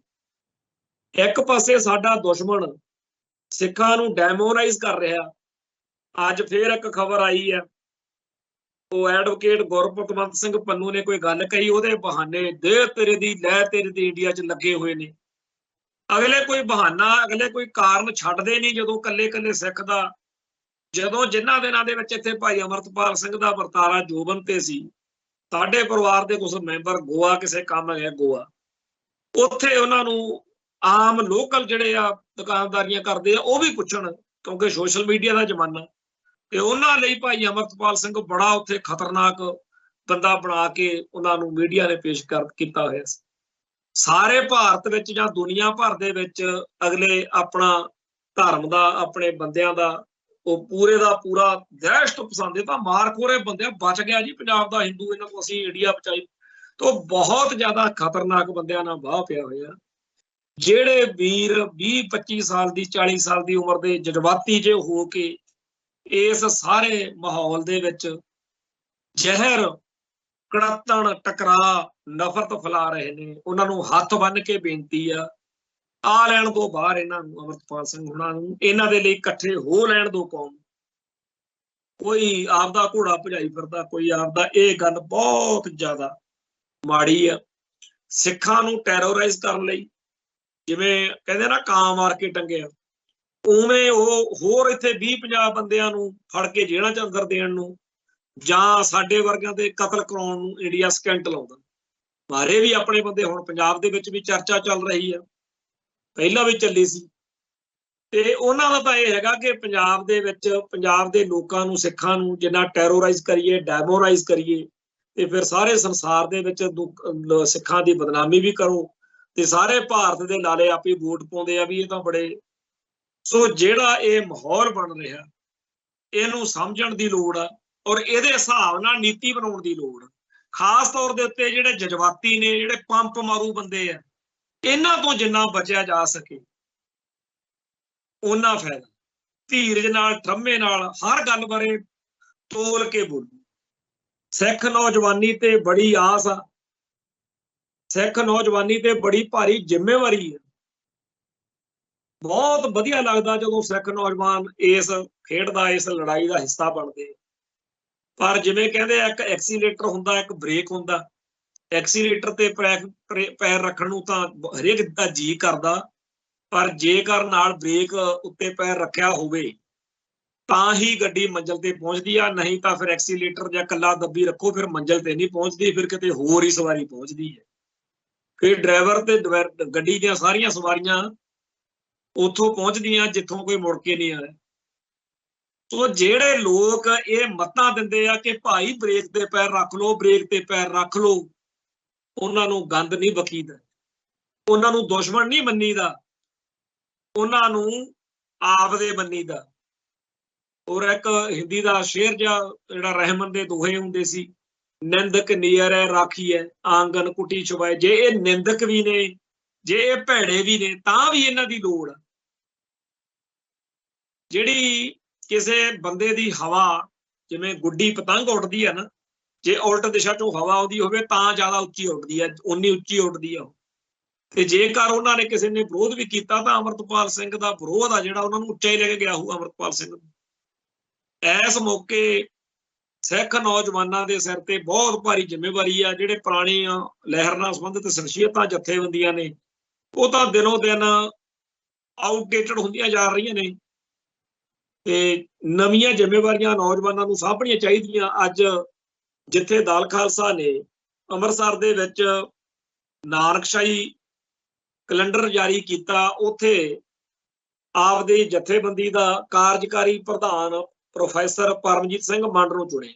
ਇੱਕ ਪਾਸੇ ਸਾਡਾ ਦੁਸ਼ਮਣ ਸਿੱਖਾਂ ਨੂੰ ਡੈਮੋਨਾਈਜ਼ ਕਰ ਰਿਹਾ। ਅੱਜ ਫੇਰ ਇੱਕ ਖਬਰ ਆਈ ਹੈ ਉਹ ਐਡਵੋਕੇਟ ਗੁਰਪਤਵੰਤ ਸਿੰਘ ਪੰਨੂ ਨੇ ਕੋਈ ਗੱਲ ਕਹੀ, ਉਹਦੇ ਬਹਾਨੇ ਦੇ ਤੇਰੇ ਦੀ ਲੈ ਤੇਰੇ ਦੀ ਇੰਡੀਆ 'ਚ ਲੱਗੇ ਹੋਏ ਨੇ। ਅਗਲੇ ਕੋਈ ਬਹਾਨਾ, ਅਗਲੇ ਕੋਈ ਕਾਰਨ ਛੱਡਦੇ ਨਹੀਂ। ਜਦੋਂ ਕੱਲੇ ਸਿੱਖ ਦਾ, ਜਦੋਂ ਜਿਨ੍ਹਾਂ ਦਿਨਾਂ ਦੇ ਵਿੱਚ ਇੱਥੇ ਭਾਈ ਅਮਰਤਪਾਲ ਸਿੰਘ ਦਾ ਵਰਤਾਰਾ ਜੋਬਨ ਤੇ ਸੀ, ਸਾਡੇ ਪਰਿਵਾਰ ਦੇ ਕੁਝ ਮੈਂਬਰ ਗੋਆ ਕਿਸੇ ਕੰਮ ਗਏ ਗੋਆ, ਉੱਥੇ ਉਹਨਾਂ ਨੂੰ ਆਮ ਲੋਕਲ ਜਿਹੜੇ ਆ ਦੁਕਾਨਦਾਰੀਆਂ ਕਰਦੇ ਆ ਉਹ ਵੀ ਪੁੱਛਣ, ਕਿਉਂਕਿ ਸੋਸ਼ਲ ਮੀਡੀਆ ਦਾ ਜ਼ਮਾਨਾ, ਤੇ ਉਹਨਾਂ ਲਈ ਭਾਈ ਅਮਰਤਪਾਲ ਸਿੰਘ ਬੜਾ ਉੱਥੇ ਖਤਰਨਾਕ ਬੰਦਾ ਬਣਾ ਕੇ ਉਹਨਾਂ ਨੂੰ ਮੀਡੀਆ ਨੇ ਪੇਸ਼ ਕੀਤਾ ਹੋਇਆ ਸੀ। ਸਾਰੇ ਭਾਰਤ ਵਿੱਚ ਜਾਂ ਦੁਨੀਆ ਭਰ ਦੇ ਵਿੱਚ ਅਗਲੇ ਆਪਣਾ ਧਰਮ ਦਾ, ਆਪਣੇ ਬੰਦਿਆਂ ਦਾ ਉਹ ਪੂਰੇ ਦਾ ਪੂਰਾ ਦਹਿਸ਼ਤ ਪਸੰਦ, ਤਾਂ ਮਾਰਖੋਰੇ ਬੰਦੇ ਬਚ ਗਿਆ ਜੀ ਪੰਜਾਬ ਦਾ ਹਿੰਦੂ, ਇਹਨਾਂ ਤੋਂ ਅਸੀਂ ਇੰਡੀਆ ਬਚਾਈ। ਤੋਂ ਬਹੁਤ ਜ਼ਿਆਦਾ ਖਤਰਨਾਕ ਬੰਦਿਆਂ ਨਾਲ ਵਾਹ ਪਿਆ ਹੋਇਆ, ਜਿਹੜੇ ਵੀਰ 20-25 ਸਾਲ ਦੀ 40 ਸਾਲ ਦੀ ਉਮਰ ਦੇ ਜਜ਼ਬਾਤੀ ਜੇ ਹੋ ਕੇ ਇਸ ਸਾਰੇ ਮਾਹੌਲ ਦੇ ਵਿੱਚ ਜ਼ਹਿਰ, ਕੜਤਣ, ਟਕਰਾਅ, ਨਫ਼ਰਤ ਫੈਲਾ ਰਹੇ ਨੇ। ਉਹਨਾਂ ਨੂੰ ਹੱਥ ਬੰਨ੍ਹ ਕੇ ਬੇਨਤੀ ਆ ਲੈਣ ਤੋਂ ਬਾਹਰ ਇਹਨਾਂ ਨੂੰ, ਅਮਰਤਪਾਲ ਸਿੰਘ ਉਹਨਾਂ ਨੂੰ, ਇਹਨਾਂ ਦੇ ਲਈ ਇਕੱਠੇ ਹੋ ਲੈਣ ਦੋ ਕੌਮ। ਕੋਈ ਆਪਦਾ ਘੋੜਾ ਭਜਾਈ ਫਿਰਦਾ, ਕੋਈ ਆਪਦਾ। ਇਹ ਗੱਲ ਬਹੁਤ ਜ਼ਿਆਦਾ ਮਾੜੀ ਆ। ਸਿੱਖਾਂ ਨੂੰ ਟੈਰੋਰਾਈਜ਼ ਕਰਨ ਲਈ, ਜਿਵੇਂ ਕਹਿੰਦੇ ਨਾ ਕਾਂ ਮਾਰ ਕੇ ਟੰਗਿਆ, ਉਵੇਂ ਉਹ ਹੋਰ ਇੱਥੇ 20-50 ਬੰਦਿਆਂ ਨੂੰ ਫੜ ਕੇ ਜੇਲ੍ਹਾਂ 'ਚ ਅੰਦਰ ਦੇਣ ਨੂੰ, ਜਾਂ ਸਾਡੇ ਵਰਗਿਆਂ ਦੇ ਕਤਲ ਕਰਾਉਣ ਨੂੰ ਇੰਡੀਆ ਸਕੈਂਟ ਲਾਉਂਦਾ। ਮਾਰੇ ਵੀ ਆਪਣੇ ਬੰਦੇ। ਹੁਣ ਪੰਜਾਬ ਦੇ ਵਿੱਚ ਵੀ ਚਰਚਾ ਚੱਲ ਰਹੀ ਆ, ਪਹਿਲਾਂ ਵੀ ਚੱਲੀ ਸੀ, ਤੇ ਉਹਨਾਂ ਦਾ ਤਾਂ ਇਹ ਹੈਗਾ ਕਿ ਪੰਜਾਬ ਦੇ ਵਿੱਚ ਪੰਜਾਬ ਦੇ ਲੋਕਾਂ ਨੂੰ, ਸਿੱਖਾਂ ਨੂੰ ਜਿੰਨਾ ਟੈਰੋਰਾਈਜ਼ ਕਰੀਏ, ਡੈਮੋਰਾਈਜ਼ ਕਰੀਏ, ਤੇ ਫਿਰ ਸਾਰੇ ਸੰਸਾਰ ਦੇ ਵਿੱਚ ਸਿੱਖਾਂ ਦੀ ਬਦਨਾਮੀ ਵੀ ਕਰੋ, ਤੇ ਸਾਰੇ ਭਾਰਤ ਦੇ ਲਾਲੇ ਆਪੇ ਵੋਟ ਪਾਉਂਦੇ ਆ ਵੀ ਇਹ ਤਾਂ ਬੜੇ। ਸੋ ਜਿਹੜਾ ਇਹ ਮਾਹੌਲ ਬਣ ਰਿਹਾ, ਇਹਨੂੰ ਸਮਝਣ ਦੀ ਲੋੜ ਆ, ਔਰ ਇਹਦੇ ਹਿਸਾਬ ਨਾਲ ਨੀਤੀ ਬਣਾਉਣ ਦੀ ਲੋੜ। ਖਾਸ ਤੌਰ ਦੇ ਉੱਤੇ ਜਿਹੜੇ ਜਜ਼ਬਾਤੀ ਨੇ, ਜਿਹੜੇ ਪੰਪ ਮਾਰੂ ਬੰਦੇ ਆ, ਇਹਨਾਂ ਤੋਂ ਜਿੰਨਾ ਬਚਿਆ ਜਾ ਸਕੇ ਓਨਾ ਫਾਇਦਾ। ਧੀਰਜ ਨਾਲ, ਠਰਮੇ ਨਾਲ ਹਰ ਗੱਲ ਬਾਰੇ ਤੋਲ ਕੇ ਬੋਲੂ। ਸਿੱਖ ਨੌਜਵਾਨੀ ਤੇ ਬੜੀ ਆਸ ਆ, ਸਿੱਖ ਨੌਜਵਾਨੀ ਤੇ ਬੜੀ ਭਾਰੀ ਜ਼ਿੰਮੇਵਾਰੀ ਹੈ। ਬਹੁਤ ਵਧੀਆ ਲੱਗਦਾ ਜਦੋਂ ਸਿੱਖ ਨੌਜਵਾਨ ਇਸ ਖੇਡ ਦਾ, ਇਸ ਲੜਾਈ ਦਾ ਹਿੱਸਾ ਬਣਦੇ। ਪਰ ਜਿਵੇਂ ਕਹਿੰਦੇ ਆ, ਇੱਕ ਐਕਸੀਲੇਟਰ ਹੁੰਦਾ, ਇੱਕ ਬ੍ਰੇਕ ਹੁੰਦਾ। ਐਕਸੀਲੇਟਰ ਤੇ ਪੈਰ ਰੱਖਣ ਨੂੰ ਤਾਂ ਹਰੇਕ ਦਾ ਜੀ ਕਰਦਾ, ਪਰ ਜੇਕਰ ਨਾਲ ਬ੍ਰੇਕ ਉੱਤੇ ਪੈਰ ਰੱਖਿਆ ਹੋਵੇ ਤਾਂ ਹੀ ਗੱਡੀ ਮੰਜ਼ਿਲ ਤੇ ਪਹੁੰਚਦੀ ਆ, ਨਹੀਂ ਤਾਂ ਫਿਰ ਐਕਸੀਲੇਟਰ ਜਾਂ ਇਕੱਲਾ ਦੱਬੀ ਰੱਖੋ, ਫਿਰ ਮੰਜ਼ਿਲ ਤੇ ਨਹੀਂ ਪਹੁੰਚਦੀ, ਫਿਰ ਕਿਤੇ ਹੋਰ ਹੀ ਸਵਾਰੀ ਪਹੁੰਚਦੀ ਹੈ। ਫਿਰ ਡਰਾਈਵਰ ਤੇ ਗੱਡੀ ਦੀਆਂ ਸਾਰੀਆਂ ਸਵਾਰੀਆਂ ਉੱਥੋਂ ਪਹੁੰਚਦੀਆਂ ਜਿੱਥੋਂ ਕੋਈ ਮੁੜ ਕੇ ਨਹੀਂ ਆਇਆ। ਸੋ ਜਿਹੜੇ ਲੋਕ ਇਹ ਮੱਤਾਂ ਦਿੰਦੇ ਆ ਕਿ ਭਾਈ ਬ੍ਰੇਕ ਤੇ ਪੈਰ ਰੱਖ ਲਓ, ਬ੍ਰੇਕ ਤੇ ਪੈਰ ਰੱਖ ਲਓ, ਉਹਨਾਂ ਨੂੰ ਗੰਦ ਨਹੀਂ ਬਖੀਦਾ, ਉਹਨਾਂ ਨੂੰ ਦੁਸ਼ਮਣ ਨਹੀਂ ਮੰਨੀਦਾ, ਉਹਨਾਂ ਨੂੰ ਆਪਦੇ ਮੰਨੀਦਾ। ਔਰ ਇੱਕ ਹਿੰਦੀ ਦਾ ਸ਼ੇਰ ਜਿਹੜਾ ਰਹਿਮਨ ਦੇ ਦੋਹੇ ਹੁੰਦੇ ਸੀ, ਨਿੰਦਕ ਨੀਅਰ ਹੈ ਰਾਖੀ ਹੈ ਆਂਗਨ ਕੁਟੀ ਛੁਪਾਏ। ਜੇ ਇਹ ਨਿੰਦਕ ਵੀ ਨੇ, ਜੇ ਇਹ ਭੈੜੇ ਵੀ ਨੇ, ਤਾਂ ਵੀ ਇਹਨਾਂ ਦੀ ਲੋੜ ਆ। ਜਿਹੜੀ ਕਿਸੇ ਬੰਦੇ ਦੀ ਹਵਾ, ਜਿਵੇਂ ਗੁੱਡੀ ਪਤੰਗ ਉੱਡਦੀ ਹੈ ਨਾ, ਜੇ ਉਲਟ ਦਿਸ਼ਾ ਚੋਂ ਹਵਾ ਆਉਂਦੀ ਹੋਵੇ ਤਾਂ ਜ਼ਿਆਦਾ ਉੱਚੀ ਉੱਡਦੀ ਹੈ, ਉਨੀ ਉੱਚੀ ਉੱਡਦੀ ਆ ਉਹ। ਤੇ ਜੇਕਰ ਉਹਨਾਂ ਨੇ ਕਿਸੇ ਨੇ ਵਿਰੋਧ ਵੀ ਕੀਤਾ ਤਾਂ ਅਮਰਤਪਾਲ ਸਿੰਘ ਦਾ ਵਿਰੋਧ ਆ ਜਿਹੜਾ ਉਹਨਾਂ ਨੂੰ ਉੱਚਾ ਹੀ ਲੈ ਕੇ ਗਿਆ ਹੋਊ ਅਮਰਤਪਾਲ ਸਿੰਘ। ਇਸ ਮੌਕੇ ਸਿੱਖ ਨੌਜਵਾਨਾਂ ਦੇ ਸਿਰ ਤੇ ਬਹੁਤ ਭਾਰੀ ਜ਼ਿੰਮੇਵਾਰੀ ਆ। ਜਿਹੜੇ ਪੁਰਾਣੀਆਂ ਲਹਿਰ ਨਾਲ ਸੰਬੰਧਿਤ ਸ਼ਖਸੀਅਤਾਂ, ਜਥੇਬੰਦੀਆਂ ਨੇ, ਉਹ ਤਾਂ ਦਿਨੋਂ ਦਿਨ ਆਊਟਡੇਟਡ ਹੁੰਦੀਆਂ ਜਾ ਰਹੀਆਂ ਨੇ, ਤੇ ਨਵੀਆਂ ਜ਼ਿੰਮੇਵਾਰੀਆਂ ਨੌਜਵਾਨਾਂ ਨੂੰ ਸਾਂਭਣੀਆਂ ਚਾਹੀਦੀਆਂ। ਅੱਜ ਜਿੱਥੇ ਦਲ ਖਾਲਸਾ ਨੇ ਅੰਮ੍ਰਿਤਸਰ ਦੇ ਵਿੱਚ ਨਾਨਕਸ਼ਾਹੀ ਕੈਲੰਡਰ ਜਾਰੀ ਕੀਤਾ, ਉੱਥੇ ਆਪਦੀ ਜਥੇਬੰਦੀ ਦਾ ਕਾਰਜਕਾਰੀ ਪ੍ਰਧਾਨ ਪ੍ਰੋਫੈਸਰ ਪਰਮਜੀਤ ਸਿੰਘ ਮੰਡ ਨੂੰ ਚੁਣਿਆ।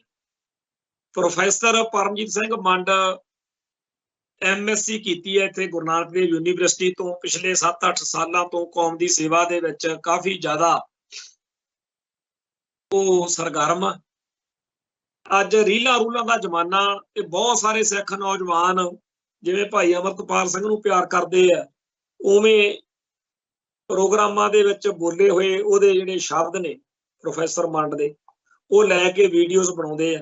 ਪ੍ਰੋਫੈਸਰ ਪਰਮਜੀਤ ਸਿੰਘ ਮੰਡ MSc ਕੀਤੀ ਹੈ ਇੱਥੇ ਗੁਰੂ ਨਾਨਕ ਦੇਵ ਯੂਨੀਵਰਸਿਟੀ ਤੋਂ। ਪਿਛਲੇ 7-8 ਸਾਲਾਂ ਤੋਂ ਕੌਮ ਦੀ ਸੇਵਾ ਦੇ ਵਿੱਚ ਕਾਫੀ ਜ਼ਿਆਦਾ ਉਹ ਸਰਗਰਮ। ਅੱਜ ਰੀਲਾਂ ਰੂਲਾਂ ਦਾ ਜ਼ਮਾਨਾ, ਤੇ ਬਹੁਤ ਸਾਰੇ ਸਿੱਖ ਨੌਜਵਾਨ ਜਿਵੇਂ ਭਾਈ ਅਮਰਤਪਾਲ ਸਿੰਘ ਨੂੰ ਪਿਆਰ ਕਰਦੇ ਆ, ਉਵੇਂ ਪ੍ਰੋਗਰਾਮਾਂ ਦੇ ਵਿੱਚ ਬੋਲੇ ਹੋਏ ਉਹਦੇ ਜਿਹੜੇ ਸ਼ਬਦ ਨੇ ਪ੍ਰੋਫੈਸਰ ਮੰਡ ਦੇ, ਉਹ ਲੈ ਕੇ ਵੀਡੀਓਜ਼ ਬਣਾਉਂਦੇ ਆ।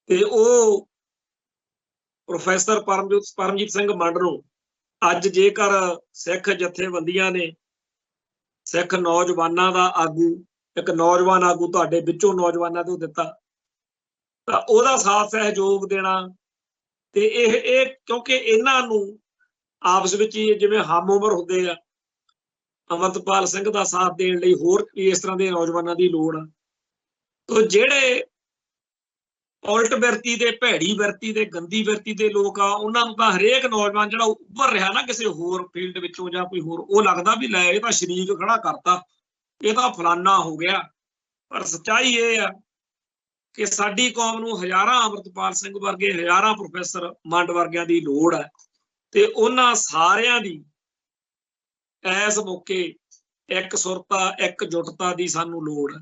ਤੇ ਉਹ ਪ੍ਰੋਫੈਸਰ ਪਰਮਜੀਤ ਸਿੰਘ ਮੰਡ ਨੂੰ ਅੱਜ ਜੇਕਰ ਸਿੱਖ ਜਥੇਬੰਦੀਆਂ ਨੇ, ਸਿੱਖ ਨੌਜਵਾਨਾਂ ਦਾ ਆਗੂ, ਇੱਕ ਨੌਜਵਾਨ ਆਗੂ ਤੁਹਾਡੇ ਵਿੱਚੋਂ ਨੌਜਵਾਨਾਂ ਤੋਂ ਦਿੱਤਾ, ਤਾਂ ਉਹਦਾ ਸਾਥ ਸਹਿਯੋਗ ਦੇਣਾ। ਤੇ ਇਹ ਕਿਉਂਕਿ ਇਹਨਾਂ ਨੂੰ ਆਪਸ ਵਿੱਚ ਹੀ ਜਿਵੇਂ ਹਮ ਉਮਰ ਹੁੰਦੇ ਆ, ਅਮਰਤਪਾਲ ਸਿੰਘ ਦਾ ਸਾਥ ਦੇਣ ਲਈ ਹੋਰ ਇਸ ਤਰ੍ਹਾਂ ਦੇ ਨੌਜਵਾਨਾਂ ਦੀ ਲੋੜ ਆ। ਤੋ ਜਿਹੜੇ ਉਲਟ ਵਰਤੀ ਦੇ, ਭੈੜੀ ਵਰਤੀ ਦੇ, ਗੰਦੀ ਵਰਤੀ ਦੇ ਲੋਕ ਆ, ਉਹਨਾਂ ਨੂੰ ਤਾਂ ਹਰੇਕ ਨੌਜਵਾਨ ਜਿਹੜਾ ਉੱਭਰ ਰਿਹਾ ਨਾ ਕਿਸੇ ਹੋਰ ਫੀਲਡ ਵਿੱਚੋਂ ਜਾਂ ਕੋਈ ਹੋਰ, ਉਹ ਲੱਗਦਾ ਵੀ ਲੈ ਇਹ ਤਾਂ ਸ਼ਰੀਕ ਖੜਾ ਕਰਤਾ, ਇਹ ਤਾਂ ਫਲਾਨਾ ਹੋ ਗਿਆ। ਪਰ ਸੱਚਾਈ ਇਹ ਆ ਕਿ ਸਾਡੀ ਕੌਮ ਨੂੰ ਹਜ਼ਾਰਾਂ ਅਮਰਤਪਾਲ ਸਿੰਘ ਵਰਗੇ, ਹਜ਼ਾਰਾਂ ਪ੍ਰੋਫੈਸਰ ਮੰਡ ਵਰਗਿਆਂ ਦੀ ਲੋੜ ਹੈ। ਤੇ ਉਹਨਾਂ ਸਾਰਿਆਂ ਦੀ ਇਸ ਮੌਕੇ ਇੱਕ ਸੁਰਤਾ, ਇੱਕ ਜੁਟਤਾ ਦੀ ਸਾਨੂੰ ਲੋੜ ਹੈ।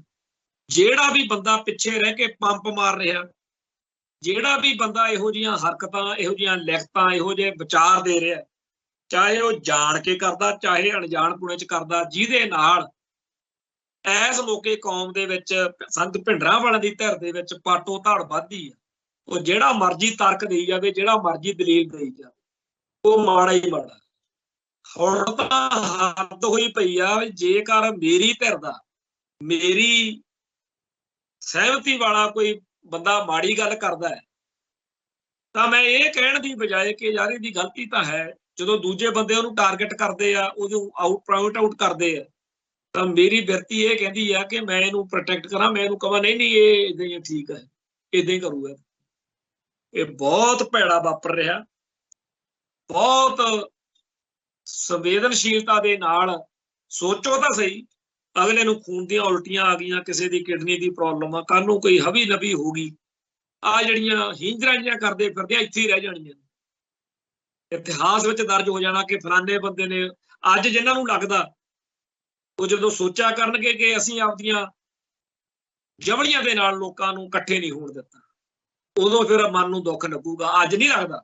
ਜਿਹੜਾ ਵੀ ਬੰਦਾ ਪਿੱਛੇ ਰਹਿ ਕੇ ਪੰਪ ਮਾਰ ਰਿਹਾ, ਜਿਹੜਾ ਵੀ ਬੰਦਾ ਇਹੋ ਜਿਹੀਆਂ ਹਰਕਤਾਂ, ਇਹੋ ਜਿਹੀਆਂ ਲਿਖਤਾਂ, ਇਹੋ ਜਿਹੇ ਵਿਚਾਰ ਦੇ ਰਿਹਾ, ਚਾਹੇ ਉਹ ਜਾਣ ਕੇ ਕਰਦਾ, ਚਾਹੇ ਅਣਜਾਣਪੁਣੇ ਚ ਕਰਦਾ, ਜਿਹਦੇ ਨਾਲ ਇਸ ਮੌਕੇ ਕੌਮ ਦੇ ਵਿੱਚ, ਸੰਤ ਭਿੰਡਰਾਂਵਾਲਿਆਂ ਦੀ ਧਿਰ ਦੇ ਵਿੱਚ ਪਾਟੋ ਧਾੜ ਵੱਧਦੀ ਹੈ। ਉਹ ਜਿਹੜਾ ਮਰਜ਼ੀ ਤਰਕ ਦੇਈ ਜਾਵੇ, ਜਿਹੜਾ ਮਰਜ਼ੀ ਦਲੀਲ ਦੇਈ ਜਾਵੇ, ਉਹ ਮਾੜਾ ਹੀ ਮਾੜਾ। ਹੁਣ ਤਾਂ ਹੱਦ ਹੋਈ ਪਈ ਆ, ਜੇਕਰ ਮੇਰੀ ਧਿਰ ਦਾ, ਮੇਰੀ ਸਹਿਮਤੀ ਵਾਲਾ ਕੋਈ ਬੰਦਾ ਮਾੜੀ ਗੱਲ ਕਰਦਾ ਹੈ, ਤਾਂ ਮੈਂ ਇਹ ਕਹਿਣ ਦੀ ਬਜਾਏ ਕਿ ਯਾਰ ਇਹਦੀ ਗਲਤੀ ਤਾਂ ਹੈ, ਜਦੋਂ ਦੂਜੇ ਬੰਦੇ ਉਹਨੂੰ ਟਾਰਗੇਟ ਕਰਦੇ ਆ, ਉਹਨੂੰ ਪੁਆਇੰਟ ਆਊਟ ਕਰਦੇ ਆ, ਤਾਂ ਮੇਰੀ ਬਿਰਤੀ ਇਹ ਕਹਿੰਦੀ ਆ ਕਿ ਮੈਂ ਇਹਨੂੰ ਪ੍ਰੋਟੈਕਟ ਕਰਾਂ, ਮੈਂ ਇਹਨੂੰ ਕਹਾਂ ਨਹੀਂ ਨਹੀਂ ਇਹ ਇਦਾਂ ਹੀ ਠੀਕ ਹੈ, ਇਦਾਂ ਹੀ ਕਰੂਗਾ। ਇਹ ਬਹੁਤ ਭੈੜਾ ਵਾਪਰ ਰਿਹਾ। ਬਹੁਤ ਸੰਵੇਦਨਸ਼ੀਲਤਾ ਦੇ ਨਾਲ ਸੋਚੋ ਤਾਂ ਸਹੀ। ਅਗਲੇ ਨੂੰ ਖੂਨ ਦੀਆਂ ਉਲਟੀਆਂ ਆ ਗਈਆਂ, ਕਿਸੇ ਦੀ ਕਿਡਨੀ ਦੀ ਪ੍ਰੋਬਲਮ ਆ, ਕੱਲ ਨੂੰ ਕੋਈ ਹਵੀ ਨਵੀ ਹੋ ਗਈ, ਆ ਜਿਹੜੀਆਂ ਹਿੰਜਰਾਂ ਜਿਹੀਆਂ ਕਰਦੇ ਫਿਰਦੇ ਇੱਥੇ ਹੀ ਰਹਿ ਜਾਣੀਆਂ। ਇਤਿਹਾਸ ਵਿੱਚ ਦਰਜ ਹੋ ਜਾਣਾ ਕਿ ਫਲਾਣੇ ਬੰਦੇ ਨੇ। ਅੱਜ ਜਿਨ੍ਹਾਂ ਨੂੰ ਲੱਗਦਾ, ਉਹ ਜਦੋਂ ਸੋਚਿਆ ਕਰਨਗੇ ਕਿ ਅਸੀਂ ਆਪਦੀਆਂ ਜਵਲੀਆਂ ਦੇ ਨਾਲ ਲੋਕਾਂ ਨੂੰ ਇਕੱਠੇ ਨਹੀਂ ਹੋਣ ਦਿੱਤਾ, ਉਦੋਂ ਫਿਰ ਮਨ ਨੂੰ ਦੁੱਖ ਲੱਗੂਗਾ। ਅੱਜ ਨਹੀਂ ਲੱਗਦਾ,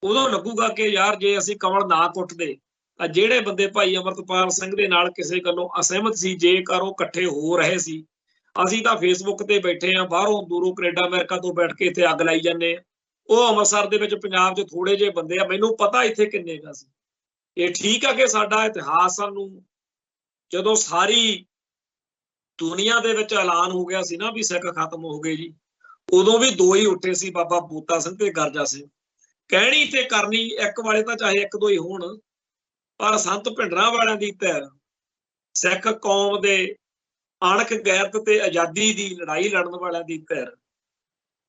ਉਦੋਂ ਲੱਗੂਗਾ ਕਿ ਯਾਰ ਜੇ ਅਸੀਂ ਕਮਲ ਨਾ ਕੁੱਟਦੇ ਤਾਂ ਜਿਹੜੇ ਬੰਦੇ ਭਾਈ ਅਮਰਤਪਾਲ ਸਿੰਘ ਦੇ ਨਾਲ ਕਿਸੇ ਗੱਲੋਂ ਅਸਹਿਮਤ ਸੀ, ਜੇਕਰ ਉਹ ਇਕੱਠੇ ਹੋ ਰਹੇ ਸੀ, ਅਸੀਂ ਤਾਂ ਫੇਸਬੁੱਕ ਤੇ ਬੈਠੇ ਆ, ਬਾਹਰੋਂ ਦੂਰੋਂ ਕੈਨੇਡਾ ਅਮਰੀਕਾ ਤੋਂ ਬੈਠ ਕੇ ਇੱਥੇ ਅੱਗ ਲਾਈ ਜਾਂਦੇ ਆ। ਉਹ ਅੰਮ੍ਰਿਤਸਰ ਦੇ ਵਿੱਚ, ਪੰਜਾਬ 'ਚ ਥੋੜੇ ਜਿਹੇ ਬੰਦੇ ਆ, ਮੈਨੂੰ ਪਤਾ ਇੱਥੇ ਕਿੰਨੇ ਕੁ ਸੀ। ਇਹ ਠੀਕ ਆ ਕਿ ਸਾਡਾ ਇਤਿਹਾਸ, ਸਾਨੂੰ ਜਦੋਂ ਸਾਰੀ ਦੁਨੀਆ ਦੇ ਵਿੱਚ ਐਲਾਨ ਹੋ ਗਿਆ ਸੀ ਨਾ ਵੀ ਸਿੱਖ ਖਤਮ ਹੋ ਗਏ ਜੀ, ਉਦੋਂ ਵੀ ਦੋ ਹੀ ਉੱਠੇ ਸੀ, ਬਾਬਾ ਬੂਟਾ ਸਿੰਘ ਤੇ ਗਰਜਾ ਸਿੰਘ। ਕਹਿਣੀ ਤੇ ਕਰਨੀ ਇੱਕ ਵਾਲੇ ਤਾਂ ਚਾਹੇ ਇੱਕ ਦੋ ਹੀ ਹੋਣ, ਪਰ ਸੰਤ ਭਿੰਡਰਾਂਵਾਲਿਆਂ ਦੀ ਧਿਰ, ਸਿੱਖ ਕੌਮ ਦੇ ਅਣਖ, ਗੈਰਤ ਤੇ ਆਜ਼ਾਦੀ ਦੀ ਲੜਾਈ ਲੜਨ ਵਾਲਿਆਂ ਦੀ ਧਿਰ,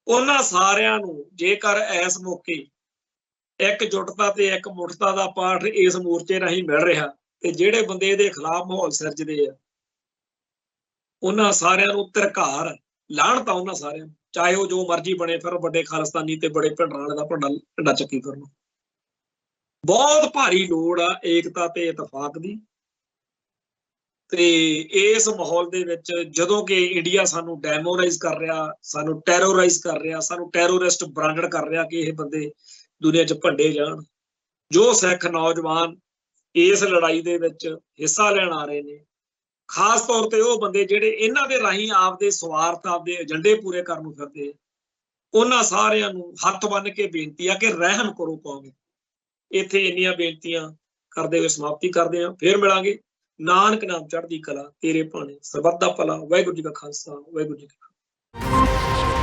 ਉਹਨਾਂ ਸਾਰਿਆਂ ਨੂੰ ਜੇਕਰ ਇਸ ਮੌਕੇ ਇਕਜੁੱਟਤਾ ਤੇ ਇੱਕ ਮੁੱਠਤਾ ਦਾ ਪਾਠ ਇਸ ਮੋਰਚੇ ਰਾਹੀਂ ਮਿਲ ਰਿਹਾ, ਤੇ ਜਿਹੜੇ ਬੰਦੇ ਇਹਦੇ ਖਿਲਾਫ ਮਾਹੌਲ ਸਿਰਜਦੇ ਆ, ਉਹਨਾਂ ਸਾਰਿਆਂ ਨੂੰ ਧਿਰਕਾਰ, ਲਾਹਣਤ ਉਹਨਾਂ ਸਾਰਿਆਂ ਨੂੰ, ਚਾਹੇ ਉਹ ਜੋ ਮਰਜ਼ੀ ਬਣੇ ਫਿਰ ਵੱਡੇ ਖਾਲਿਸਤਾਨੀ ਤੇ ਬੜੇ ਭਿੰਡਰਾਂ ਦਾ ਢੰਡਾ ਚੱਕੀ ਫਿਰਨ। ਬਹੁਤ ਭਾਰੀ ਲੋੜ ਆ ਏਕਤਾ ਤੇ ਇਤਫਾਕ ਦੀ। ਤੇ ਇਸ ਮਾਹੌਲ ਦੇ ਵਿੱਚ ਜਦੋਂ ਕਿ ਇੰਡੀਆ ਸਾਨੂੰ ਡੈਮੋਨਾਈਜ਼ ਕਰ ਰਿਹਾ, ਸਾਨੂੰ ਟੈਰੋਰਾਈਜ਼ ਕਰ ਰਿਹਾ, ਸਾਨੂੰ ਟੈਰੋਰਿਸਟ ਬ੍ਰਾਂਡਡ ਕਰ ਰਿਹਾ ਕਿ ਇਹ ਬੰਦੇ ਦੁਨੀਆ 'ਚ ਭੰਡੇ ਜਾਣ, ਜੋ ਸਿੱਖ ਨੌਜਵਾਨ ਇਸ ਲੜਾਈ ਦੇ ਵਿੱਚ ਹਿੱਸਾ ਲੈਣ ਆ ਰਹੇ ਨੇ, ਖਾਸ ਤੌਰ ਤੇ ਉਹ ਬੰਦੇ ਜਿਹੜੇ ਇਹਨਾਂ ਦੇ ਰਾਹੀਂ ਆਪਦੇ ਸਵਾਰਥ, ਆਪਦੇ ਏਜੰਡੇ ਪੂਰੇ ਕਰਨ ਨੂੰ ਫਿਰਦੇ, ਉਹਨਾਂ ਸਾਰਿਆਂ ਨੂੰ ਹੱਥ ਬੰਨ੍ਹ ਕੇ ਬੇਨਤੀ ਆ ਕਿ ਰਹਿਮ ਕਰੋ ਕੌਮ। ਇੱਥੇ ਇੰਨੀਆਂ ਬੇਨਤੀਆਂ ਕਰਦੇ ਹੋਏ ਸਮਾਪਤੀ ਕਰਦੇ ਹਾਂ। ਫਿਰ ਮਿਲਾਂਗੇ। ਨਾਨਕ ਨਾਮ ਚੜ੍ਹਦੀ ਕਲਾ, ਤੇਰੇ ਭਾਣੇ ਸਰਬੱਤ ਦਾ ਭਲਾ। ਵਾਹਿਗੁਰੂ ਜੀ ਕਾ ਖਾਲਸਾ, ਵਾਹਿਗੁਰੂ ਜੀ ਕੀ ਫਤਿਹ।